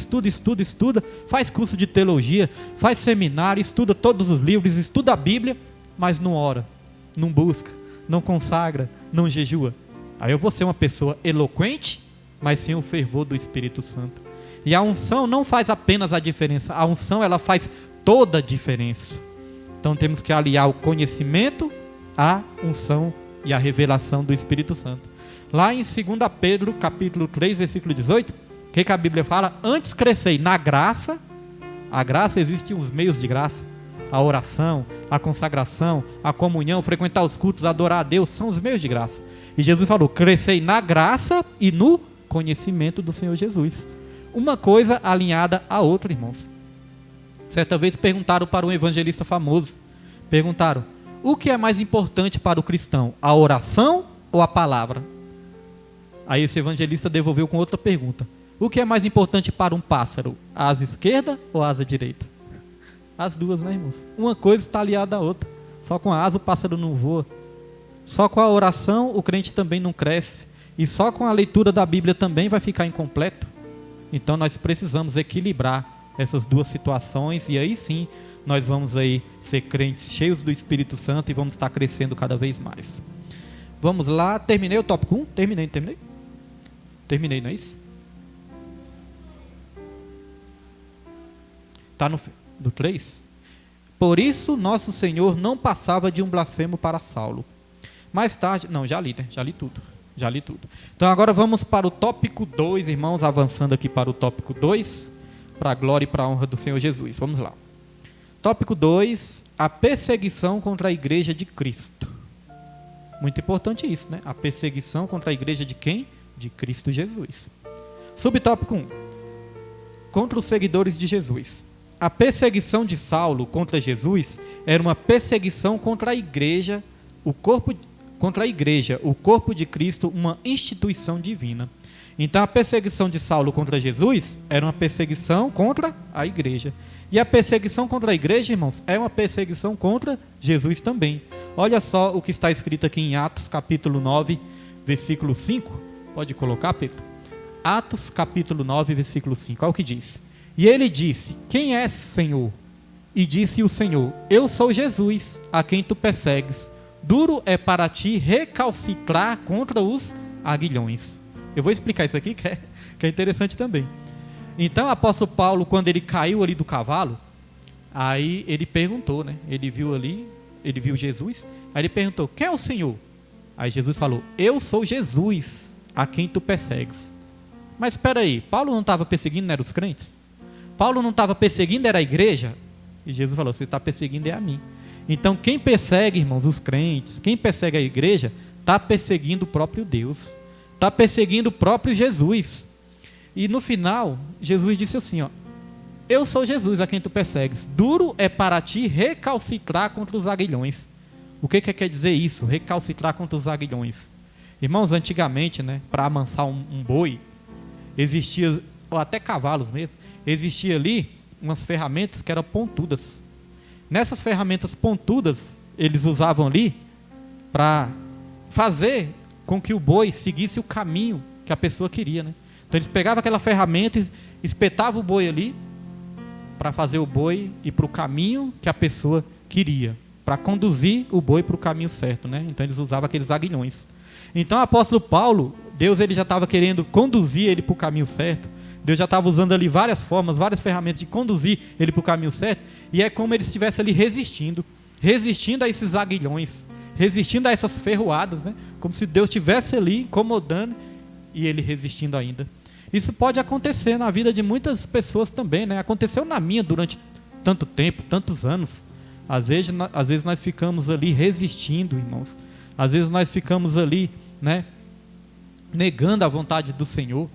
faz curso de teologia, faz seminário, estuda todos os livros, estuda a Bíblia, mas não ora, não busca, não consagra, não jejua, aí eu vou ser uma pessoa eloquente, mas sem o fervor do Espírito Santo. E a unção não faz apenas a diferença, a unção ela faz toda a diferença. Então temos que aliar o conhecimento à unção e à revelação do Espírito Santo. Lá em 2 Pedro, capítulo 3, versículo 18, o que a Bíblia fala? Antes crescei na graça. A graça, existem os meios de graça. A oração, a consagração, a comunhão, frequentar os cultos, adorar a Deus, são os meios de graça. E Jesus falou, crescei na graça e no conhecimento do Senhor Jesus. Uma coisa alinhada à outra, irmãos. Certa vez perguntaram para um evangelista famoso, perguntaram, o que é mais importante para o cristão, a oração ou a palavra? Aí esse evangelista devolveu com outra pergunta. O que é mais importante para um pássaro? A asa esquerda ou a asa direita? As duas, né, irmãos? Uma coisa está aliada à outra. Só com a asa o pássaro não voa. Só com a oração o crente também não cresce. E só com a leitura da Bíblia também vai ficar incompleto. Então nós precisamos equilibrar essas duas situações. E aí sim nós vamos aí ser crentes cheios do Espírito Santo e vamos estar crescendo cada vez mais. Vamos lá, terminei o tópico 1? Terminei, não é isso? Está no 3? Por isso nosso Senhor não passava de um blasfemo para Saulo. Mais tarde, não, já li, né? Já li tudo. Então agora vamos para o tópico 2, irmãos, avançando aqui para o tópico 2, para a glória e para a honra do Senhor Jesus. Vamos lá. Tópico 2, a perseguição contra a igreja de Cristo. Muito importante isso, né? A perseguição contra a igreja de quem? De Cristo Jesus. Subtópico 1, contra os seguidores de Jesus. A perseguição de Saulo contra Jesus era uma perseguição contra a igreja, o corpo de Cristo, uma instituição divina. Então a perseguição de Saulo contra Jesus era uma perseguição contra a igreja. E a perseguição contra a igreja, irmãos, é uma perseguição contra Jesus também. Olha só o que está escrito aqui em Atos capítulo 9, versículo 5. Pode colocar, Pedro? Atos capítulo 9, versículo 5. Olha o que diz. E ele disse, quem és, Senhor? E disse o Senhor, eu sou Jesus, a quem tu persegues. Duro é para ti recalcitrar contra os aguilhões. Eu vou explicar isso aqui, que é interessante também. Então, o apóstolo Paulo, quando ele caiu ali do cavalo, aí ele perguntou, né? Ele viu Jesus, aí ele perguntou, quem é o Senhor? Aí Jesus falou, eu sou Jesus, a quem tu persegues. Mas espera aí, Paulo não estava perseguindo, não eram os crentes? Paulo não estava perseguindo, era a igreja? E Jesus falou, você está perseguindo é a mim. Então quem persegue, irmãos, os crentes, quem persegue a igreja, está perseguindo o próprio Deus, está perseguindo o próprio Jesus. E no final, Jesus disse assim, ó, eu sou Jesus a quem tu persegues, duro é para ti recalcitrar contra os aguilhões. O que quer dizer isso, recalcitrar contra os aguilhões? Irmãos, antigamente, né, para amansar um boi, existia, ou até cavalos mesmo, existia ali umas ferramentas que eram pontudas. Nessas ferramentas pontudas, eles usavam ali para fazer com que o boi seguisse o caminho que a pessoa queria, né? Então eles pegavam aquela ferramenta e espetavam o boi ali para fazer o boi ir para o caminho que a pessoa queria, para conduzir o boi para o caminho certo, né? Então eles usavam aqueles aguilhões. Então o apóstolo Paulo, Deus ele já estava querendo conduzir ele para o caminho certo. Deus já estava usando ali várias formas, várias ferramentas de conduzir ele para o caminho certo, e é como ele estivesse ali resistindo a esses aguilhões, resistindo a essas ferroadas, né? Como se Deus estivesse ali incomodando e ele resistindo ainda. Isso pode acontecer na vida de muitas pessoas também, né? Aconteceu na minha durante tanto tempo, tantos anos. Às vezes nós ficamos ali resistindo, irmãos. Às vezes nós ficamos ali, né, negando a vontade do Senhor.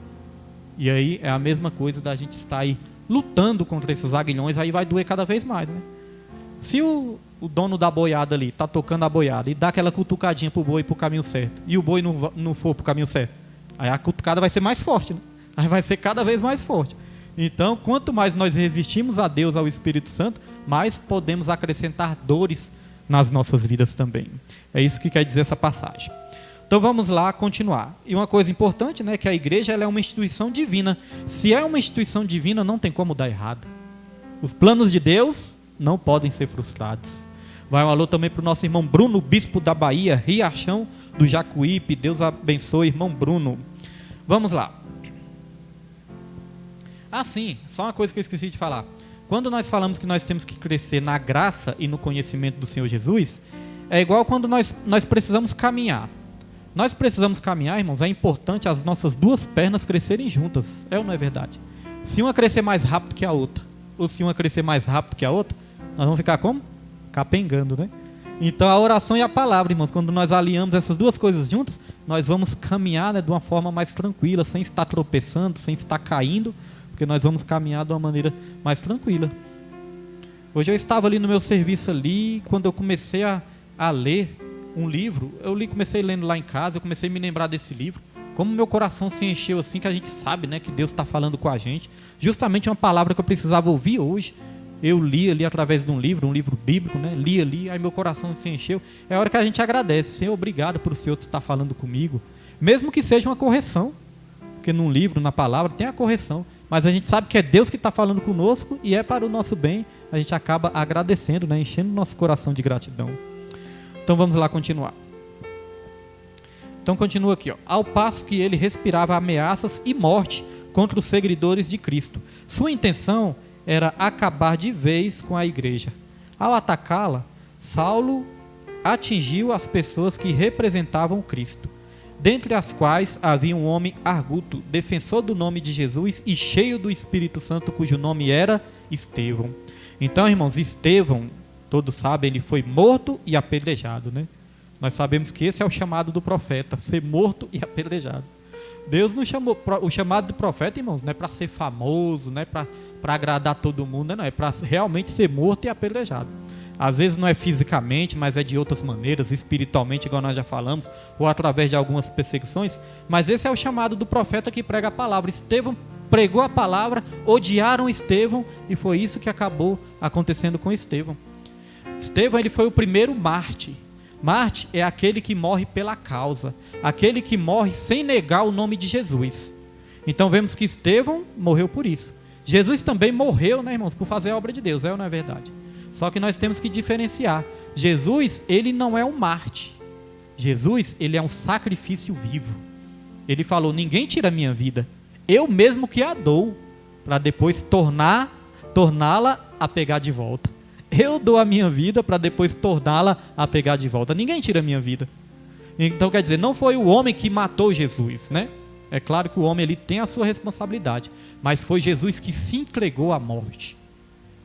E aí é a mesma coisa da gente estar aí lutando contra esses aguilhões, aí vai doer cada vez mais, né? Se o dono da boiada ali está tocando a boiada e dá aquela cutucadinha pro boi pro caminho certo, e o boi não for pro caminho certo, aí a cutucada vai ser mais forte, né? Aí vai ser cada vez mais forte. Então, quanto mais nós resistimos a Deus, ao Espírito Santo, mais podemos acrescentar dores nas nossas vidas também. É isso que quer dizer essa passagem. Então vamos lá continuar. E uma coisa importante, né, que a igreja ela é uma instituição divina. Se é uma instituição divina, não tem como dar errado. Os planos de Deus não podem ser frustrados. Vai um alô também para o nosso irmão Bruno, bispo da Bahia, Riachão do Jacuípe. Deus abençoe, irmão Bruno. Vamos lá. Sim, só uma coisa que eu esqueci de falar. Quando nós falamos que nós temos que crescer na graça e no conhecimento do Senhor Jesus, é igual quando nós precisamos caminhar. Nós precisamos caminhar, irmãos, é importante as nossas duas pernas crescerem juntas. É ou não é verdade? Se uma crescer mais rápido que a outra, ou se uma crescer mais rápido que a outra, nós vamos ficar como? Capengando, né? Então a oração e a palavra, irmãos, quando nós alinhamos essas duas coisas juntas, nós vamos caminhar, né, de uma forma mais tranquila, sem estar tropeçando, sem estar caindo, porque nós vamos caminhar de uma maneira mais tranquila. Hoje eu estava ali no meu serviço ali, quando eu comecei a ler um livro, comecei lendo lá em casa, eu comecei a me lembrar desse livro, como meu coração se encheu assim, que a gente sabe, né, que Deus está falando com a gente, justamente uma palavra que eu precisava ouvir hoje, eu li ali através de um livro bíblico, né, li ali, aí meu coração se encheu, é a hora que a gente agradece, Senhor, obrigado por o Senhor estar falando comigo, mesmo que seja uma correção, porque num livro, na palavra, tem a correção, mas a gente sabe que é Deus que está falando conosco e é para o nosso bem. A gente acaba agradecendo, né? Enchendo o nosso coração de gratidão. Então vamos lá continuar. Então continua aqui, ó. Ao passo que ele respirava ameaças e morte contra os seguidores de Cristo. Sua intenção era acabar de vez com a igreja. Ao atacá-la, Saulo atingiu as pessoas que representavam Cristo, dentre as quais havia um homem arguto, defensor do nome de Jesus e cheio do Espírito Santo, cujo nome era Estevão. Então, irmãos, Estevão, todos sabem, ele foi morto e apedrejado, né? Nós sabemos que esse é o chamado do profeta, ser morto e apedrejado. Deus nos chamou, o chamado do profeta, irmãos, não é para ser famoso, não é para agradar todo mundo, não, é para realmente ser morto e apedrejado. Às vezes não é fisicamente, mas é de outras maneiras, espiritualmente, igual nós já falamos, ou através de algumas perseguições. Mas esse é o chamado do profeta que prega a palavra. Estevão pregou a palavra, odiaram Estevão, e foi isso que acabou acontecendo com Estevão. Estevão, ele foi o primeiro mártir. Mártir é aquele que morre pela causa, aquele que morre sem negar o nome de Jesus. Então vemos que Estevão morreu por isso. Jesus também morreu, né, irmãos, por fazer a obra de Deus, é ou não é verdade? Só que nós temos que diferenciar. Jesus, ele não é um Marte. Jesus, ele é um sacrifício vivo. Ele falou, ninguém tira a minha vida. Eu mesmo que a dou, para depois torná-la a pegar de volta. Eu dou a minha vida para depois torná-la a pegar de volta. Ninguém tira a minha vida. Então quer dizer, não foi o homem que matou Jesus, né? É claro que o homem ele tem a sua responsabilidade, mas foi Jesus que se entregou à morte.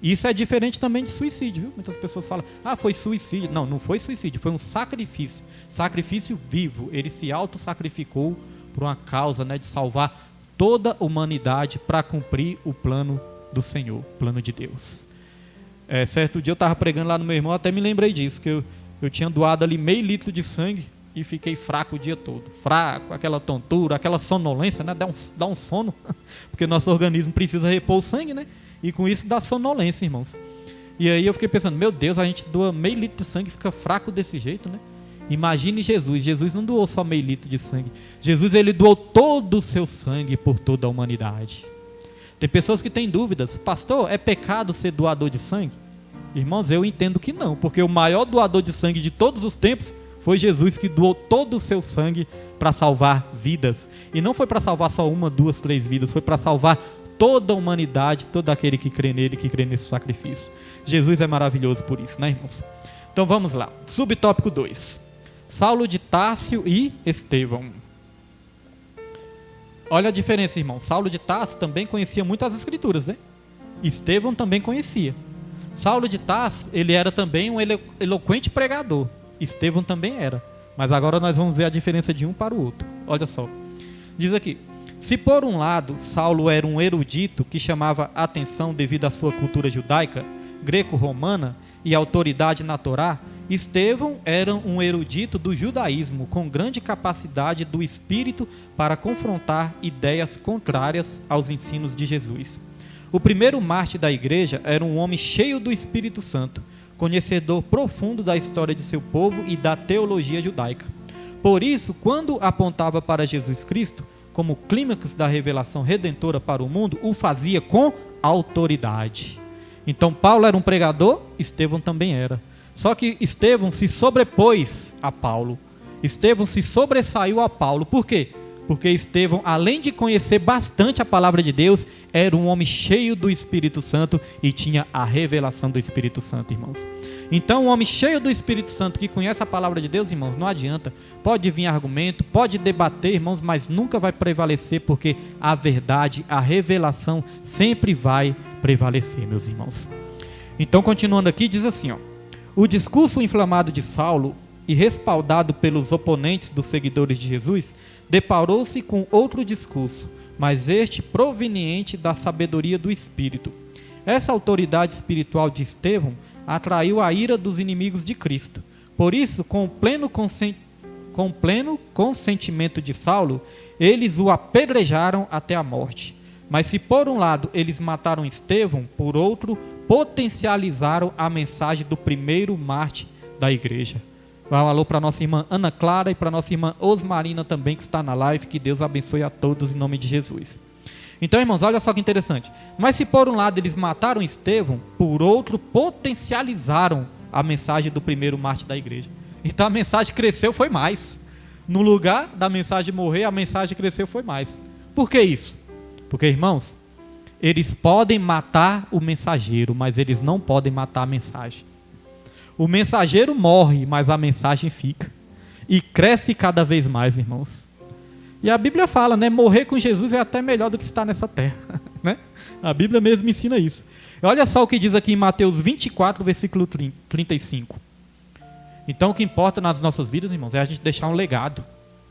Isso é diferente também de suicídio, viu? Muitas pessoas falam, foi suicídio. Não, não foi suicídio, foi um sacrifício. Sacrifício vivo. Ele se auto-sacrificou por uma causa, né, de salvar toda a humanidade para cumprir o plano do Senhor, o plano de Deus. Certo dia eu estava pregando lá no meu irmão, até me lembrei disso, que eu tinha doado ali meio litro de sangue e fiquei fraco o dia todo. Fraco, aquela tontura, aquela sonolência, né? Dá um sono, porque nosso organismo precisa repor o sangue, né? E com isso dá sonolência, irmãos. E aí eu fiquei pensando, meu Deus, a gente doa meio litro de sangue e fica fraco desse jeito, né? Imagine Jesus. Jesus não doou só meio litro de sangue. Jesus, ele doou todo o seu sangue por toda a humanidade. Tem pessoas que têm dúvidas. Pastor, é pecado ser doador de sangue? Irmãos, eu entendo que não, porque o maior doador de sangue de todos os tempos foi Jesus, que doou todo o seu sangue para salvar vidas. E não foi para salvar só 1, 2, 3 vidas, foi para salvar toda a humanidade, todo aquele que crê nele, que crê nesse sacrifício. Jesus é maravilhoso por isso, né, irmãos? Então vamos lá, subtópico 2. Saulo de Tarso e Estevão. Olha a diferença, irmão. Saulo de Tarso também conhecia muito as escrituras, né? Estevão também conhecia. Saulo de Tarso, ele era também um eloquente pregador. Estevão também era. Mas agora nós vamos ver a diferença de um para o outro. Olha só. Diz aqui. Se por um lado, Saulo era um erudito que chamava atenção devido à sua cultura judaica, greco-romana e autoridade na Torá, Estevão era um erudito do judaísmo com grande capacidade do espírito para confrontar ideias contrárias aos ensinos de Jesus. O primeiro mártir da igreja era um homem cheio do Espírito Santo, conhecedor profundo da história de seu povo e da teologia judaica. Por isso, quando apontava para Jesus Cristo como clímax da revelação redentora para o mundo, o fazia com autoridade. Então Paulo era um pregador, Estevão também era. Só que Estevão se sobrepôs a Paulo. Estevão se sobressaiu a Paulo. Por quê? Porque Estevão, além de conhecer bastante a palavra de Deus, era um homem cheio do Espírito Santo e tinha a revelação do Espírito Santo, irmãos. Então, um homem cheio do Espírito Santo que conhece a palavra de Deus, irmãos, não adianta. Pode vir argumento, pode debater, irmãos, mas nunca vai prevalecer, porque a verdade, a revelação sempre vai prevalecer, meus irmãos. Então, continuando aqui, diz assim, ó. O discurso inflamado de Saulo e respaldado pelos oponentes dos seguidores de Jesus, deparou-se com outro discurso, mas este proveniente da sabedoria do Espírito. Essa autoridade espiritual de Estevão atraiu a ira dos inimigos de Cristo. Por isso, com pleno consentimento de Saulo, eles o apedrejaram até a morte. Mas se por um lado eles mataram Estevão, por outro, potencializaram a mensagem do primeiro mártir da igreja. Um alô para nossa irmã Ana Clara e para nossa irmã Osmarina também, que está na live. Que Deus abençoe a todos em nome de Jesus. Então, irmãos, olha só que interessante. Mas se por um lado eles mataram Estevão, por outro potencializaram a mensagem do primeiro mártir da igreja. Então a mensagem cresceu, foi mais. No lugar da mensagem morrer, a mensagem cresceu, foi mais. Por que isso? Porque, irmãos, eles podem matar o mensageiro, mas eles não podem matar a mensagem. O mensageiro morre, mas a mensagem fica. E cresce cada vez mais, irmãos. E a Bíblia fala, né? Morrer com Jesus é até melhor do que estar nessa terra. Né? A Bíblia mesmo ensina isso. Olha só o que diz aqui em Mateus 24, versículo 35. Então o que importa nas nossas vidas, irmãos, é a gente deixar um legado.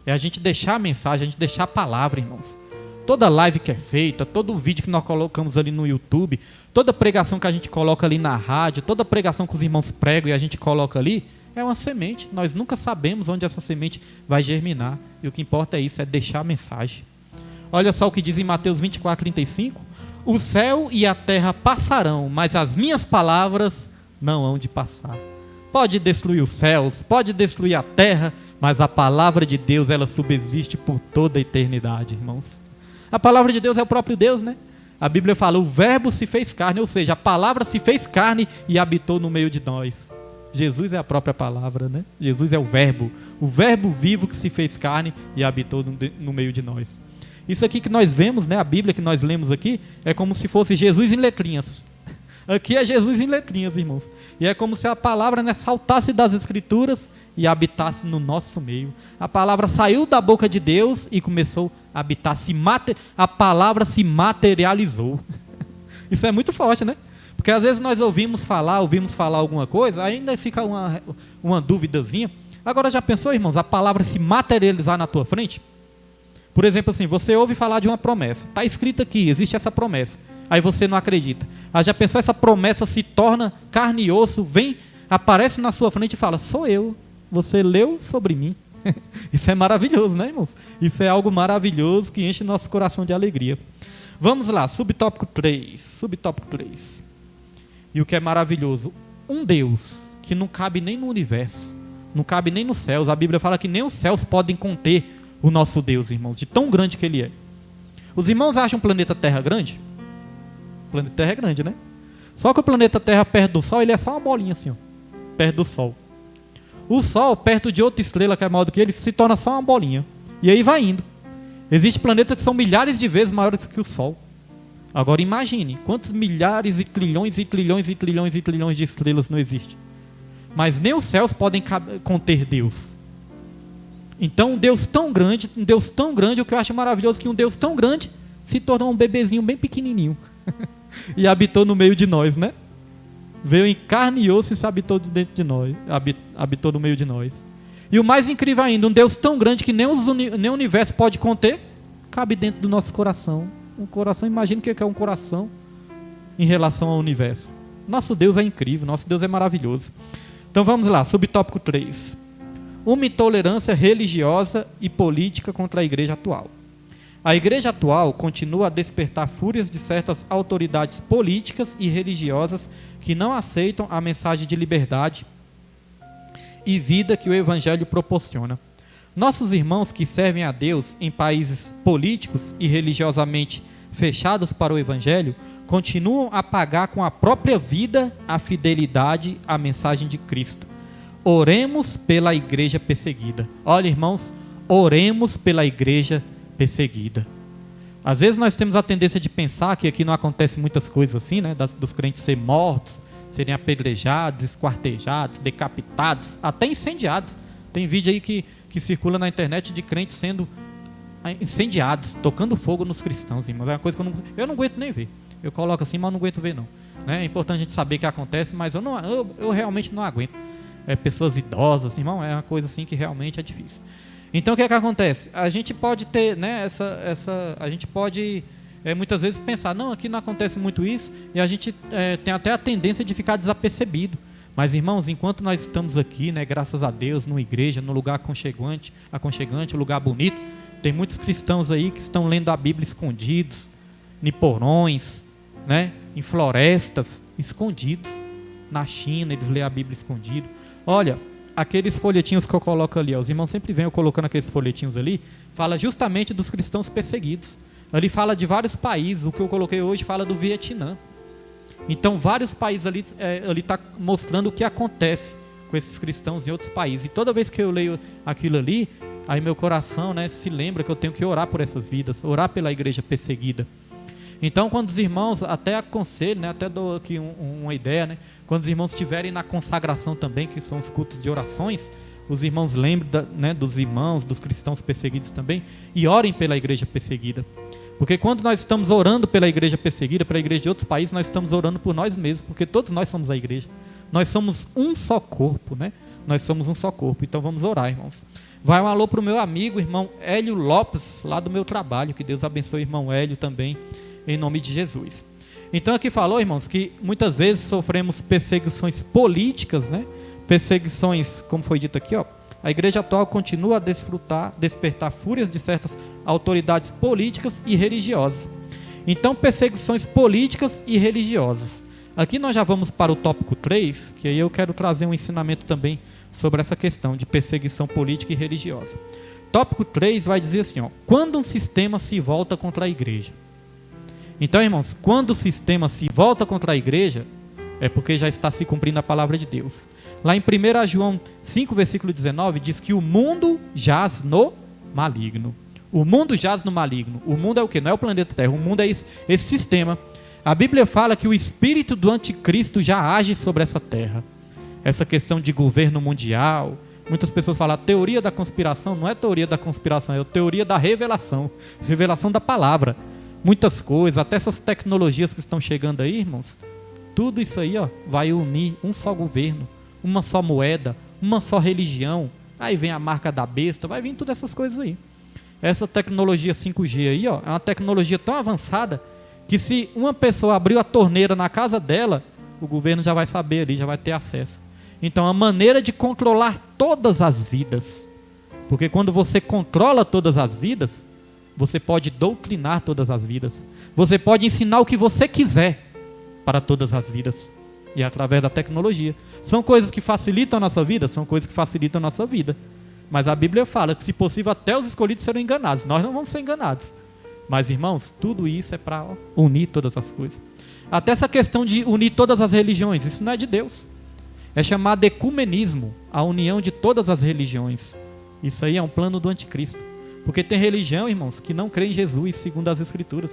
É a gente deixar a mensagem, a gente deixar a palavra, irmãos. Toda live que é feita, todo vídeo que nós colocamos ali no YouTube, toda pregação que a gente coloca ali na rádio, toda pregação que os irmãos pregam e a gente coloca ali, é uma semente. Nós nunca sabemos onde essa semente vai germinar. E o que importa é isso, é deixar a mensagem. Olha só o que diz em Mateus 24, 35. O céu e a terra passarão, mas as minhas palavras não hão de passar. Pode destruir os céus, pode destruir a terra, mas a palavra de Deus, ela subsiste por toda a eternidade, irmãos. A palavra de Deus é o próprio Deus, né? A Bíblia fala, o verbo se fez carne, ou seja, a palavra se fez carne e habitou no meio de nós. Jesus é a própria palavra, né? Jesus é o verbo vivo que se fez carne e habitou no meio de nós. Isso aqui que nós vemos, né? A Bíblia que nós lemos aqui, é como se fosse Jesus em letrinhas. Aqui é Jesus em letrinhas, irmãos. E é como se a palavra, né, saltasse das Escrituras e habitasse no nosso meio. A palavra saiu da boca de Deus e começou a habitar. A palavra se materializou. Isso é muito forte, né? Porque às vezes nós ouvimos falar alguma coisa, ainda fica uma duvidazinha. Agora já pensou, irmãos, a palavra se materializar na tua frente? Por exemplo, assim, você ouve falar de uma promessa. Está escrito aqui, existe essa promessa. Aí você não acredita. Aí já pensou, essa promessa se torna carne e osso, aparece na sua frente e fala, sou eu. Você leu sobre mim. Isso é maravilhoso, né, irmãos? Isso é algo maravilhoso que enche nosso coração de alegria. Vamos lá, subtópico 3. E o que é maravilhoso? Um Deus que não cabe nem no universo, não cabe nem nos céus. A Bíblia fala que nem os céus podem conter o nosso Deus, irmãos, de tão grande que Ele é. Os irmãos acham o planeta Terra grande? O planeta Terra é grande, né? Só que o planeta Terra perto do Sol, ele é só uma bolinha assim, ó, perto do Sol. O Sol, perto de outra estrela que é maior do que ele, se torna só uma bolinha. E aí vai indo. Existem planetas que são milhares de vezes maiores que o Sol. Agora imagine, quantos milhares e trilhões e trilhões e trilhões e trilhões de estrelas não existem. Mas nem os céus podem conter Deus. Então um Deus tão grande, o que eu acho maravilhoso é que um Deus tão grande se tornou um bebezinho bem pequenininho. E habitou no meio de nós, né? Veio em carne e osso e se habitou dentro de nós, habitou no meio de nós. E o mais incrível ainda, um Deus tão grande que nem o universo pode conter, cabe dentro do nosso coração. Um coração, imagina o que é um coração em relação ao universo. Nosso Deus é incrível, nosso Deus é maravilhoso. Então vamos lá, subtópico 3. Uma intolerância religiosa e política contra a igreja atual. A igreja atual continua a despertar fúrias de certas autoridades políticas e religiosas que não aceitam a mensagem de liberdade e vida que o Evangelho proporciona. Nossos irmãos que servem a Deus em países políticos e religiosamente fechados para o Evangelho continuam a pagar com a própria vida a fidelidade à mensagem de Cristo. Oremos pela igreja perseguida. Olha, irmãos, oremos pela igreja perseguida. Às vezes nós temos a tendência de pensar que aqui não acontece muitas coisas assim, né? Dos crentes serem mortos, serem apedrejados, esquartejados, decapitados, até incendiados. Tem vídeo aí que circula na internet de crentes sendo incendiados, tocando fogo nos cristãos, irmãos. É uma coisa que eu não aguento nem ver. Eu coloco assim, mas não aguento ver não. Né? É importante a gente saber que acontece, mas eu realmente não aguento. Pessoas idosas, irmão, é uma coisa assim que realmente é difícil. Então o que é que acontece? A gente pode ter, né, a gente pode muitas vezes pensar, não, aqui não acontece muito isso, e a gente tem até a tendência de ficar desapercebido. Mas, irmãos, enquanto nós estamos aqui, né, graças a Deus, numa igreja, num lugar aconchegante, um lugar bonito, tem muitos cristãos aí que estão lendo a Bíblia escondidos, em porões, né, em florestas, escondidos. Na China, eles lêem a Bíblia escondido. Olha, aqueles folhetinhos que eu coloco ali, ó, os irmãos sempre vêm eu colocando aqueles folhetinhos ali, fala justamente dos cristãos perseguidos. Ali fala de vários países, o que eu coloquei hoje fala do Vietnã. Então vários países ali está mostrando o que acontece com esses cristãos em outros países. E toda vez que eu leio aquilo ali, aí meu coração, né, se lembra que eu tenho que orar por essas vidas, orar pela igreja perseguida. Então quando os irmãos, até aconselho, né, até dou aqui uma ideia, né, quando os irmãos estiverem na consagração também, que são os cultos de orações, os irmãos lembrem né, dos irmãos, dos cristãos perseguidos também, e orem pela igreja perseguida. Porque quando nós estamos orando pela igreja perseguida, pela igreja de outros países, nós estamos orando por nós mesmos, porque todos nós somos a igreja. Nós somos um só corpo, né? Nós somos um só corpo, então vamos orar, irmãos. Vai um alô para o meu amigo, irmão Hélio Lopes, lá do meu trabalho, que Deus abençoe o irmão Hélio também, em nome de Jesus. Então aqui falou, irmãos, que muitas vezes sofremos perseguições políticas, né? Perseguições, como foi dito aqui, ó. A igreja atual continua a despertar fúrias de certas autoridades políticas e religiosas. Então, perseguições políticas e religiosas. Aqui nós já vamos para o tópico 3, que aí eu quero trazer um ensinamento também sobre essa questão de perseguição política e religiosa. Tópico 3 vai dizer assim, ó, quando um sistema se volta contra a igreja. Então, irmãos, quando o sistema se volta contra a igreja, é porque já está se cumprindo a palavra de Deus. Lá em 1 João 5, versículo 19, diz que o mundo jaz no maligno. O mundo jaz no maligno. O mundo é o quê? Não é o planeta Terra. O mundo é esse sistema. A Bíblia fala que o espírito do anticristo já age sobre essa terra. Essa questão de governo mundial. Muitas pessoas falam, a teoria da conspiração não é teoria da conspiração, é a teoria da revelação. Revelação da palavra. Muitas coisas, até essas tecnologias que estão chegando aí, irmãos. Tudo isso aí, ó, vai unir um só governo, uma só moeda, uma só religião. Aí vem a marca da besta, vai vir todas essas coisas aí. Essa tecnologia 5G aí, ó, é uma tecnologia tão avançada que se uma pessoa abriu a torneira na casa dela, o governo já vai saber ali, já vai ter acesso. Então, a maneira de controlar todas as vidas, porque quando você controla todas as vidas, você pode doutrinar todas as vidas. Você pode ensinar o que você quiser para todas as vidas. E é através da tecnologia. São coisas que facilitam a nossa vida? São coisas que facilitam a nossa vida. Mas a Bíblia fala que, se possível, até os escolhidos serão enganados. Nós não vamos ser enganados. Mas, irmãos, tudo isso é para unir todas as coisas. Até essa questão de unir todas as religiões, isso não é de Deus. É chamado ecumenismo, a união de todas as religiões. Isso aí é um plano do anticristo. Porque tem religião, irmãos, que não crê em Jesus, segundo as Escrituras.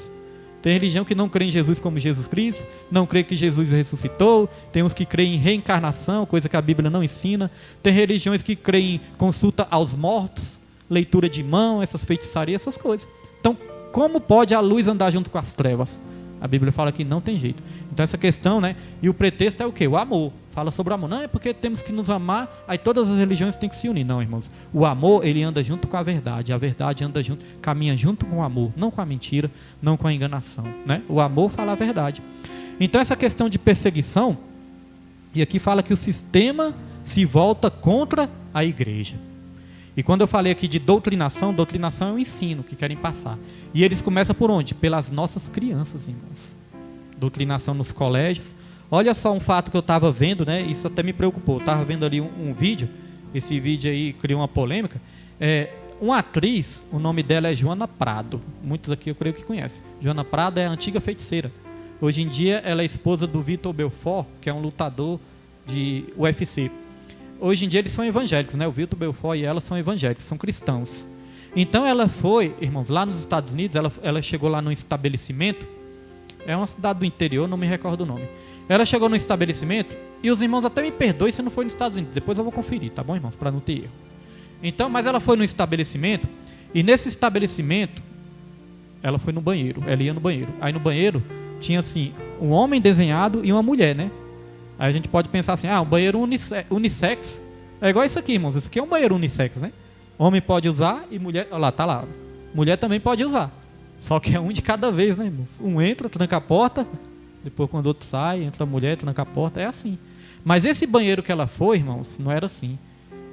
Tem religião que não crê em Jesus como Jesus Cristo, não crê que Jesus ressuscitou, tem uns que creem em reencarnação, coisa que a Bíblia não ensina, tem religiões que creem em consulta aos mortos, leitura de mão, essas feitiçarias, essas coisas. Então, como pode a luz andar junto com as trevas? A Bíblia fala que não tem jeito. Então essa questão, né? E o pretexto é o quê? O amor. Fala sobre o amor. Não é porque temos que nos amar, aí todas as religiões têm que se unir. Não, irmãos. O amor, ele anda junto com a verdade. A verdade anda junto, caminha junto com o amor. Não com a mentira, não com a enganação, né? O amor fala a verdade. Então essa questão de perseguição, e aqui fala que o sistema se volta contra a igreja. E quando eu falei aqui de doutrinação, doutrinação é o ensino que querem passar. E eles começam por onde? Pelas nossas crianças, irmãos. Doutrinação nos colégios. Olha só um fato que eu estava vendo, né? Isso até me preocupou. Eu estava vendo ali um vídeo. Esse vídeo aí criou uma polêmica. Uma atriz, o nome dela é Joana Prado. Muitos aqui eu creio que conhecem. Joana Prado é a antiga feiticeira. Hoje em dia ela é esposa do Vitor Belfort, que é um lutador de UFC. Hoje em dia eles são evangélicos, né? O Vitor Belfort e ela são evangélicos, são cristãos. Então ela foi, irmãos, lá nos Estados Unidos, ela chegou lá num estabelecimento, é uma cidade do interior, não me recordo o nome. Ela chegou num estabelecimento, e os irmãos até me perdoem se não foi nos Estados Unidos, depois eu vou conferir, tá bom, irmãos, para não ter erro. Então, mas ela foi no estabelecimento, e nesse estabelecimento, ela foi no banheiro, ela ia no banheiro. Aí no banheiro tinha assim, um homem desenhado e uma mulher, né? Aí a gente pode pensar assim, um banheiro unissex. É igual isso aqui, irmãos. Isso aqui é um banheiro unissex, né? Homem pode usar e mulher... Olha lá, tá lá. Mulher também pode usar. Só que é um de cada vez, né, irmãos? Um entra, tranca a porta. Depois, quando o outro sai, entra a mulher, tranca a porta. É assim. Mas esse banheiro que ela foi, irmãos, não era assim.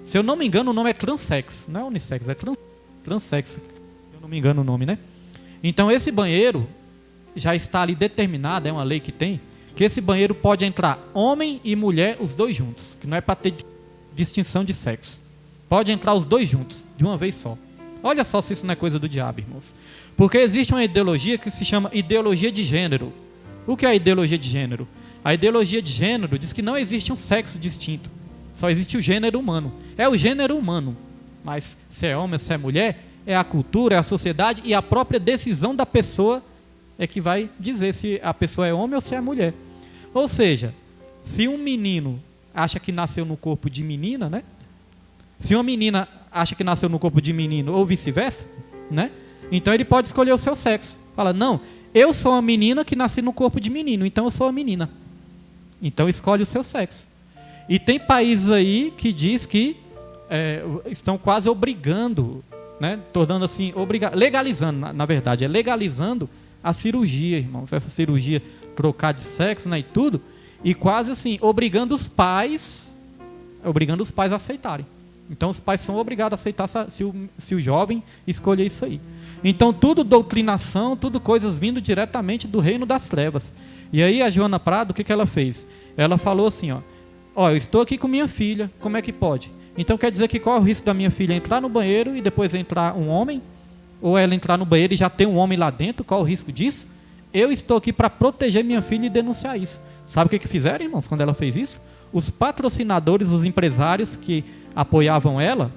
Se eu não me engano, o nome é transex. Não é unissex, é transex. Se eu não me engano o nome, né? Então, esse banheiro já está ali determinado, é uma lei que tem, que esse banheiro pode entrar homem e mulher, os dois juntos, que não é para ter distinção de sexo. Pode entrar os dois juntos, de uma vez só. Olha só se isso não é coisa do diabo, irmãos. Porque existe uma ideologia que se chama ideologia de gênero. O que é a ideologia de gênero? A ideologia de gênero diz que não existe um sexo distinto. Só existe o gênero humano. É o gênero humano. Mas se é homem ou se é mulher, é a cultura, é a sociedade e a própria decisão da pessoa é que vai dizer se a pessoa é homem ou se é mulher. Ou seja, se um menino acha que nasceu no corpo de menina, né? Se uma menina acha que nasceu no corpo de menino ou vice-versa, né? Então ele pode escolher o seu sexo. Fala, não, eu sou uma menina que nasci no corpo de menino, então eu sou uma menina. Então escolhe o seu sexo. E tem países aí que diz que estão quase obrigando, né? Tornando assim, legalizando, na verdade, legalizando a cirurgia, irmãos. Essa cirurgia, trocar de sexo, né, e tudo, e quase assim, obrigando os pais a aceitarem. Então os pais são obrigados a aceitar se o jovem escolher isso aí. Então tudo doutrinação, tudo coisas vindo diretamente do reino das trevas. E aí a Joana Prado, o que ela fez? Ela falou assim, ó, eu estou aqui com minha filha, como é que pode? Então quer dizer que qual é o risco da minha filha entrar no banheiro e depois entrar um homem? Ou ela entrar no banheiro e já tem um homem lá dentro? Qual o risco disso? Eu estou aqui para proteger minha filha e denunciar isso. Sabe o que fizeram, irmãos, quando ela fez isso? Os patrocinadores, os empresários que apoiavam ela,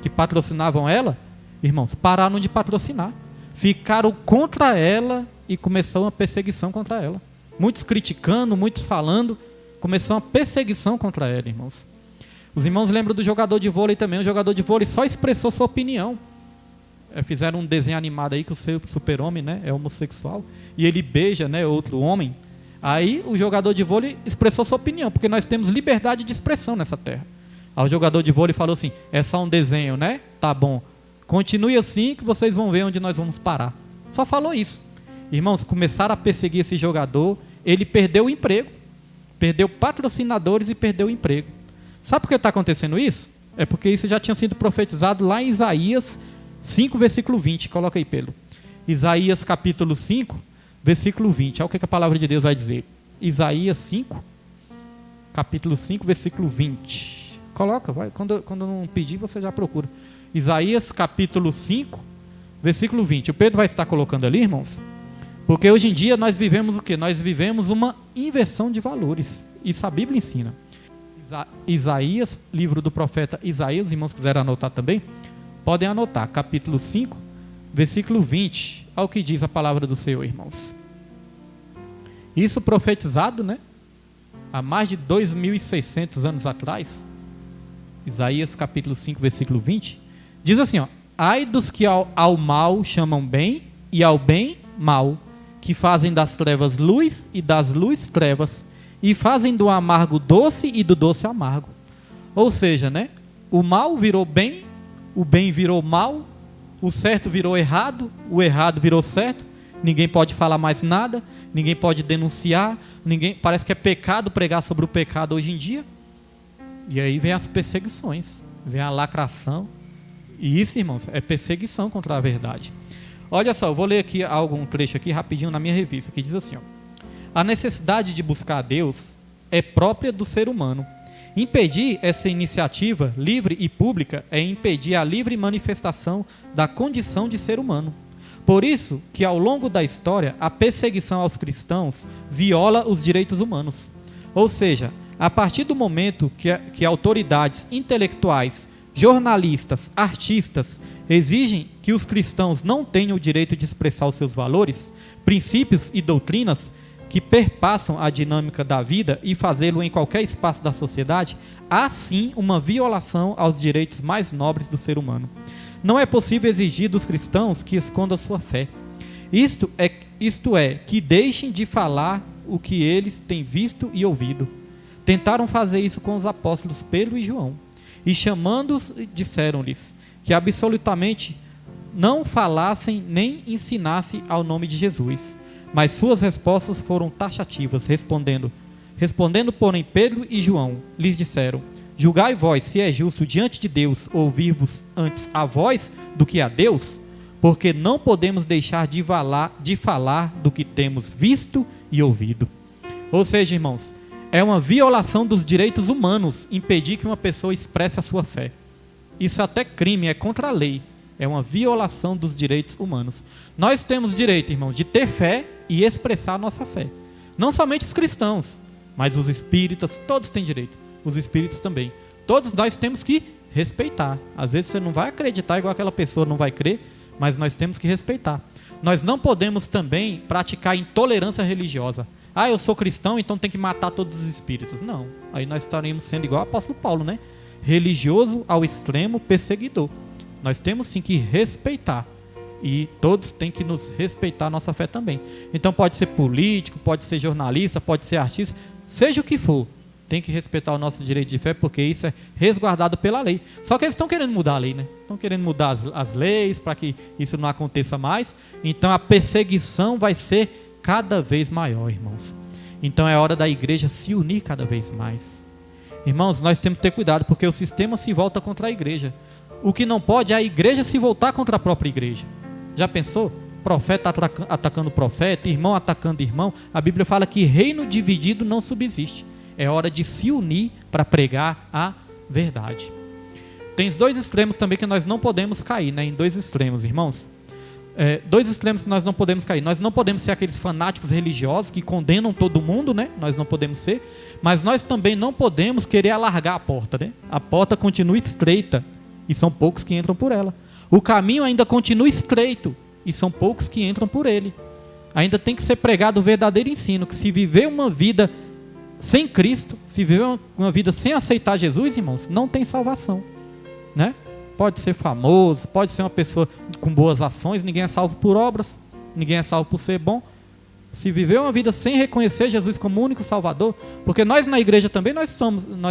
que patrocinavam ela, irmãos, pararam de patrocinar. Ficaram contra ela e começou uma perseguição contra ela. Muitos criticando, muitos falando, começou uma perseguição contra ela, irmãos. Os irmãos lembram do jogador de vôlei também. O jogador de vôlei só expressou sua opinião. Fizeram um desenho animado aí que o seu super-homem, né, é homossexual e ele beija, né, outro homem. Aí o jogador de vôlei expressou sua opinião, porque nós temos liberdade de expressão nessa terra. Aí o jogador de vôlei falou assim, é só um desenho, né? Tá bom. Continue assim que vocês vão ver onde nós vamos parar. Só falou isso. Irmãos, começaram a perseguir esse jogador, ele perdeu o emprego, perdeu patrocinadores e perdeu o emprego. Sabe por que está acontecendo isso? É porque isso já tinha sido profetizado lá em Isaías 5, versículo 20. Coloca aí, Pedro. Isaías capítulo 5, versículo 20. Olha o que a palavra de Deus vai dizer. Isaías 5, capítulo 5, versículo 20. Coloca, vai. Quando não pedir, você já procura. Isaías capítulo 5, versículo 20. O Pedro vai estar colocando ali, irmãos. Porque hoje em dia nós vivemos o quê? Nós vivemos uma inversão de valores. Isso a Bíblia ensina. Isaías, livro do profeta Isaías, os irmãos quiserem anotar também, podem anotar, capítulo 5, versículo 20, ao que diz a palavra do Senhor, irmãos. Isso profetizado, né? Há mais de 2.600 anos atrás, Isaías capítulo 5, versículo 20, diz assim, ó, ai dos que ao mal chamam bem, e ao bem mal, que fazem das trevas luz, e das luz trevas, e fazem do amargo doce, e do doce amargo. Ou seja, né? O mal virou bem, o bem virou mal, o certo virou errado, o errado virou certo, ninguém pode falar mais nada, ninguém pode denunciar, parece que é pecado pregar sobre o pecado hoje em dia. E aí vem as perseguições, vem a lacração. E isso, irmãos, é perseguição contra a verdade. Olha só, eu vou ler aqui algum trecho aqui rapidinho na minha revista, que diz assim, ó, a necessidade de buscar a Deus é própria do ser humano. Impedir essa iniciativa livre e pública é impedir a livre manifestação da condição de ser humano. Por isso que ao longo da história a perseguição aos cristãos viola os direitos humanos. Ou seja, a partir do momento que autoridades intelectuais, jornalistas, artistas exigem que os cristãos não tenham o direito de expressar os seus valores, princípios e doutrinas que perpassam a dinâmica da vida e fazê-lo em qualquer espaço da sociedade, há sim uma violação aos direitos mais nobres do ser humano. Não é possível exigir dos cristãos que escondam sua fé. Isto é, que deixem de falar o que eles têm visto e ouvido. Tentaram fazer isso com os apóstolos Pedro e João, e chamando-os, disseram-lhes que absolutamente não falassem nem ensinassem ao nome de Jesus. Mas suas respostas foram taxativas, respondendo, porém, Pedro e João lhes disseram, julgai vós se é justo diante de Deus ouvir-vos antes a vós do que a Deus, porque não podemos deixar de falar do que temos visto e ouvido. Ou seja, irmãos, é uma violação dos direitos humanos impedir que uma pessoa expresse a sua fé. Isso é até crime, é contra a lei. É uma violação dos direitos humanos. Nós temos direito, irmãos, de ter fé e expressar a nossa fé. Não somente os cristãos, mas os espíritas, todos têm direito. Os espíritos também. Todos nós temos que respeitar. Às vezes você não vai acreditar igual aquela pessoa não vai crer, mas nós temos que respeitar. Nós não podemos também praticar intolerância religiosa. Ah, eu sou cristão, então tem que matar todos os espíritos. Não, aí nós estaremos sendo igual o apóstolo Paulo, né? Religioso ao extremo, perseguidor. Nós temos sim que respeitar. E todos têm que nos respeitar a nossa fé também. Então pode ser político, pode ser jornalista, pode ser artista, seja o que for. Tem que respeitar o nosso direito de fé, porque isso é resguardado pela lei. Só que eles estão querendo mudar a lei, né? Estão querendo mudar as leis para que isso não aconteça mais. Então a perseguição vai ser cada vez maior, irmãos. Então é hora da igreja se unir cada vez mais. Irmãos, nós temos que ter cuidado, porque o sistema se volta contra a igreja. O que não pode é a igreja se voltar contra a própria igreja. Já pensou? Profeta atacando profeta, irmão atacando irmão. A Bíblia fala que reino dividido não subsiste. É hora de se unir para pregar a verdade. Tem dois extremos também que nós não podemos cair, né? Em dois extremos, irmãos. Dois extremos que nós não podemos cair. Nós não podemos ser aqueles fanáticos religiosos que condenam todo mundo, né? Nós não podemos ser. Mas nós também não podemos querer alargar a porta, né? A porta continua estreita e são poucos que entram por ela. O caminho ainda continua estreito e são poucos que entram por ele. Ainda tem que ser pregado o verdadeiro ensino, que se viver uma vida sem Cristo, se viver uma vida sem aceitar Jesus, irmãos, não tem salvação, né? Pode ser famoso, pode ser uma pessoa com boas ações, ninguém é salvo por obras, ninguém é salvo por ser bom. Se viver uma vida sem reconhecer Jesus como único Salvador, porque nós na igreja também nós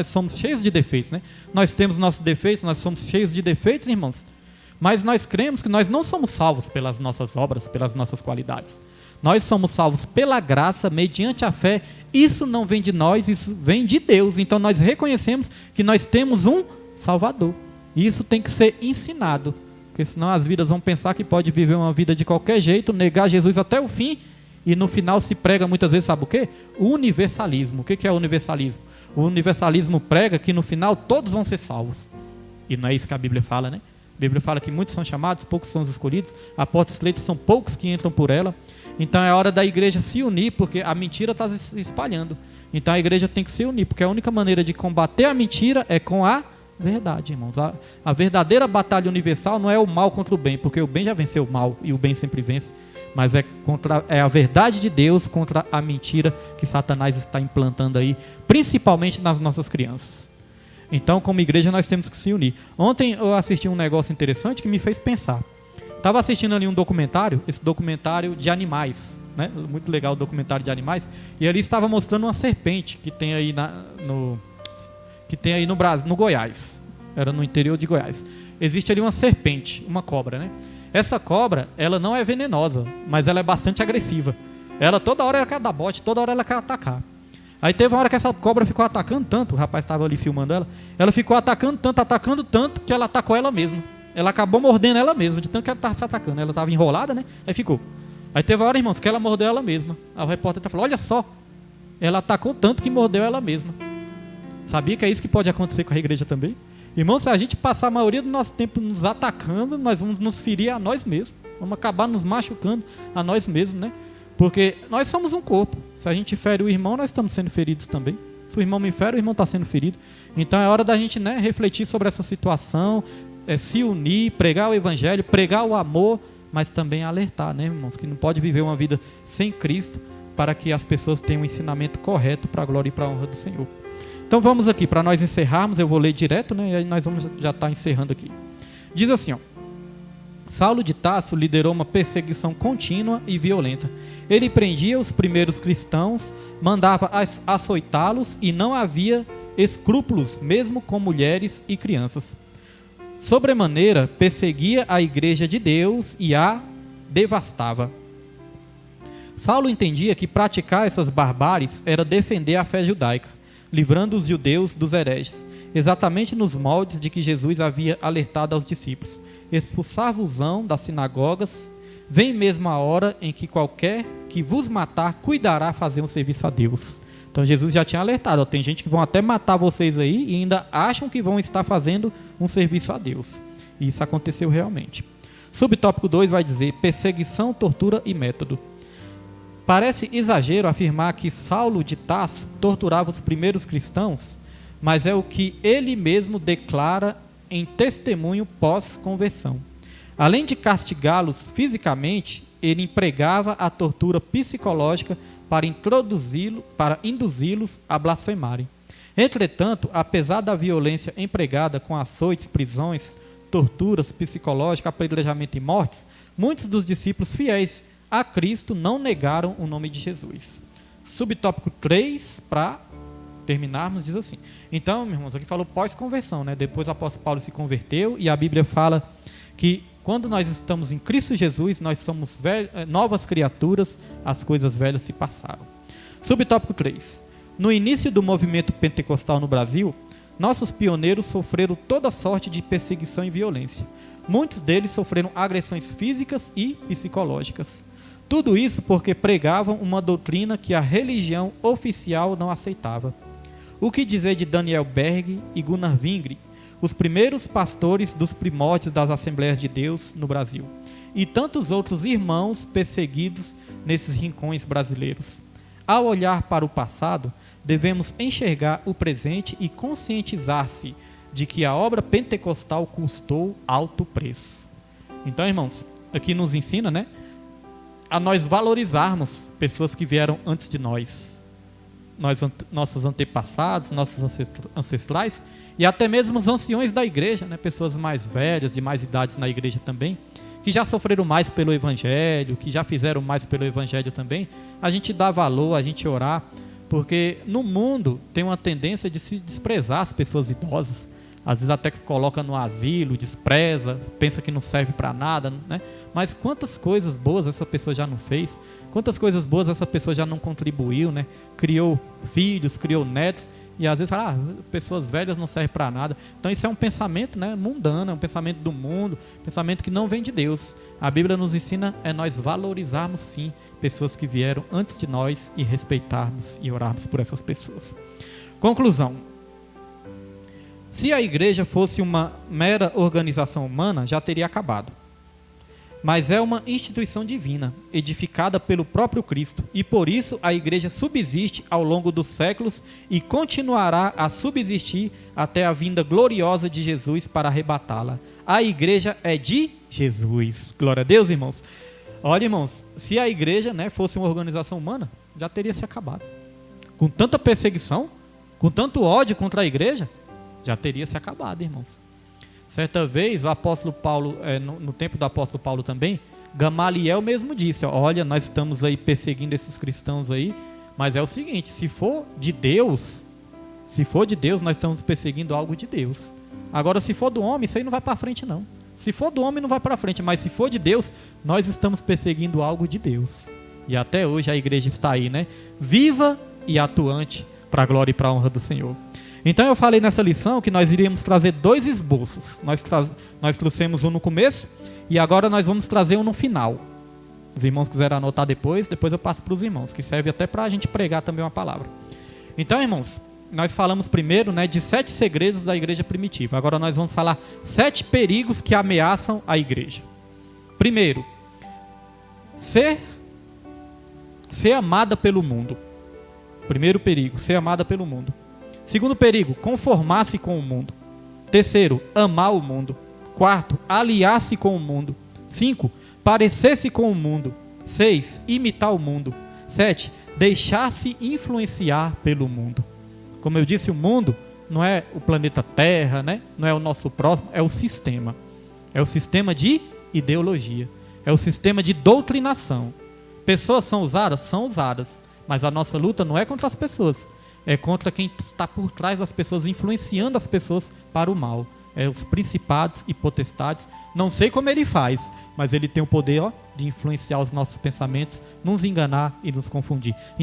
somos cheios de defeitos, né? Nós temos nossos defeitos, nós somos cheios de defeitos, irmãos. Mas nós cremos que nós não somos salvos pelas nossas obras, pelas nossas qualidades. Nós somos salvos pela graça, mediante a fé. Isso não vem de nós, isso vem de Deus. Então nós reconhecemos que nós temos um Salvador. E isso tem que ser ensinado, porque senão as vidas vão pensar que pode viver uma vida de qualquer jeito, negar Jesus até o fim, e no final se prega muitas vezes, sabe o quê? O universalismo. O que é o universalismo? O universalismo prega que no final todos vão ser salvos. E não é isso que a Bíblia fala, né? A Bíblia fala que muitos são chamados, poucos são os escolhidos. A porta estreita são poucos que entram por ela. Então é hora da igreja se unir, porque a mentira está se espalhando. Então a igreja tem que se unir, porque a única maneira de combater a mentira é com a verdade, irmãos. A verdadeira batalha universal não é o mal contra o bem, porque o bem já venceu o mal e o bem sempre vence. Mas é a verdade de Deus contra a mentira que Satanás está implantando aí, principalmente nas nossas crianças. Então, como igreja, nós temos que se unir. Ontem eu assisti um negócio interessante que me fez pensar. Estava assistindo ali um documentário, esse documentário de animais, né? Muito legal o documentário de animais. E ali estava mostrando uma serpente que tem aí no Brasil, no Goiás. Era no interior de Goiás. Existe ali uma serpente, uma cobra, né? Essa cobra, ela não é venenosa, mas ela é bastante agressiva. Ela toda hora ela quer dar bote, toda hora ela quer atacar. Aí teve uma hora que essa cobra ficou atacando tanto, o rapaz estava ali filmando ela ficou atacando tanto, que ela atacou ela mesma. Ela acabou mordendo ela mesma, de tanto que ela estava se atacando. Ela estava enrolada, né? Aí ficou. Aí teve uma hora, irmãos, que ela mordeu ela mesma. Aí o repórter falou, olha só, ela atacou tanto que mordeu ela mesma. Sabia que é isso que pode acontecer com a igreja também? Irmãos, se a gente passar a maioria do nosso tempo nos atacando, nós vamos nos ferir a nós mesmos. Vamos acabar nos machucando a nós mesmos, né? Porque nós somos um corpo. Se a gente fere o irmão, nós estamos sendo feridos também. Se o irmão me fere, o irmão está sendo ferido. Então é hora da gente, né, refletir sobre essa situação, se unir, pregar o evangelho, pregar o amor, mas também alertar, né, irmãos, que não pode viver uma vida sem Cristo, para que as pessoas tenham um ensinamento correto para a glória e para a honra do Senhor. Então vamos aqui, para nós encerrarmos, eu vou ler direto, né, e aí nós vamos já estar encerrando aqui. Diz assim, ó: Saulo de Tarso liderou uma perseguição contínua e violenta. Ele prendia os primeiros cristãos, mandava açoitá-los e não havia escrúpulos, mesmo com mulheres e crianças. Sobremaneira, perseguia a igreja de Deus e a devastava. Saulo entendia que praticar essas barbáries era defender a fé judaica, livrando os judeus dos hereges, exatamente nos moldes de que Jesus havia alertado aos discípulos. Expulsar-vos-ão das sinagogas, vem mesmo a hora em que qualquer que vos matar cuidará fazer um serviço a Deus. Então Jesus já tinha alertado, ó, tem gente que vão até matar vocês aí e ainda acham que vão estar fazendo um serviço a Deus. E isso aconteceu realmente. Subtópico 2 vai dizer perseguição, tortura e método. Parece exagero afirmar que Saulo de Tarso torturava os primeiros cristãos, mas é o que ele mesmo declara em testemunho pós-conversão. Além de castigá-los fisicamente, ele empregava a tortura psicológica para induzi-los a blasfemarem. Entretanto, apesar da violência empregada com açoites, prisões, torturas psicológicas, apedrejamento e mortes, muitos dos discípulos fiéis a Cristo não negaram o nome de Jesus. Subtópico 3, para terminarmos, diz assim. Então, meus irmãos, aqui falou pós-conversão, né? Depois o apóstolo Paulo se converteu e a Bíblia fala que quando nós estamos em Cristo Jesus, nós somos novas criaturas, as coisas velhas se passaram. Subtópico 3. No início do movimento pentecostal no Brasil, nossos pioneiros sofreram toda sorte de perseguição e violência. Muitos deles sofreram agressões físicas e psicológicas. Tudo isso porque pregavam uma doutrina que a religião oficial não aceitava. O que dizer de Daniel Berg e Gunnar Wingre, os primeiros pastores dos primórdios das Assembleias de Deus no Brasil, e tantos outros irmãos perseguidos nesses rincões brasileiros? Ao olhar para o passado, devemos enxergar o presente e conscientizar-se de que a obra pentecostal custou alto preço. Então, irmãos, aqui nos ensina, né, a nós valorizarmos pessoas que vieram antes de nós, nossos antepassados, nossos ancestrais, e até mesmo os anciões da igreja, né, pessoas mais velhas, de mais idades na igreja também, que já sofreram mais pelo evangelho, que já fizeram mais pelo evangelho também. A gente dá valor, a gente orar, porque no mundo tem uma tendência de se desprezar as pessoas idosas. Às vezes até que coloca no asilo, despreza, pensa que não serve para nada, né? Mas quantas coisas boas essa pessoa já não fez? Quantas coisas boas essa pessoa já não contribuiu, né? Criou filhos, criou netos, e às vezes fala, pessoas velhas não servem para nada. Então isso é um pensamento, né, mundano, é um pensamento do mundo, pensamento que não vem de Deus. A Bíblia nos ensina nós valorizarmos sim pessoas que vieram antes de nós e respeitarmos e orarmos por essas pessoas. Conclusão. Se a igreja fosse uma mera organização humana, já teria acabado. Mas é uma instituição divina, edificada pelo próprio Cristo, e por isso a igreja subsiste ao longo dos séculos e continuará a subsistir até a vinda gloriosa de Jesus para arrebatá-la. A igreja é de Jesus. Glória a Deus, irmãos. Olha, irmãos, se a igreja, né, fosse uma organização humana, já teria se acabado. Com tanta perseguição, com tanto ódio contra a igreja, já teria se acabado, irmãos. Certa vez, o apóstolo Paulo, no tempo do apóstolo Paulo também, Gamaliel mesmo disse, olha, nós estamos aí perseguindo esses cristãos aí, mas é o seguinte, se for de Deus, nós estamos perseguindo algo de Deus. Agora, se for do homem, isso aí não vai para frente não. Se for do homem, não vai para frente, mas se for de Deus, nós estamos perseguindo algo de Deus. E até hoje a igreja está aí, né? Viva e atuante para a glória e para a honra do Senhor. Então eu falei nessa lição que nós iríamos trazer 2 esboços. Nós trouxemos um no começo e agora nós vamos trazer um no final. Os irmãos quiserem anotar depois eu passo para os irmãos, que serve até para a gente pregar também uma palavra. Então, irmãos, nós falamos primeiro, né, de 7 segredos da igreja primitiva. Agora nós vamos falar 7 perigos que ameaçam a igreja. Primeiro, ser amada pelo mundo. Primeiro perigo, ser amada pelo mundo. Segundo perigo, conformar-se com o mundo. Terceiro, amar o mundo. Quarto, aliar-se com o mundo. 5, parecer-se com o mundo. 6, imitar o mundo. 7, deixar-se influenciar pelo mundo. Como eu disse, o mundo não é o planeta Terra, né? Não é o nosso próximo, é o sistema. É o sistema de ideologia. É o sistema de doutrinação. Pessoas são usadas, mas a nossa luta não é contra as pessoas. É contra quem está por trás das pessoas, influenciando as pessoas para o mal. É os principados e potestades. Não sei como ele faz, mas ele tem o poder de influenciar os nossos pensamentos, nos enganar e nos confundir.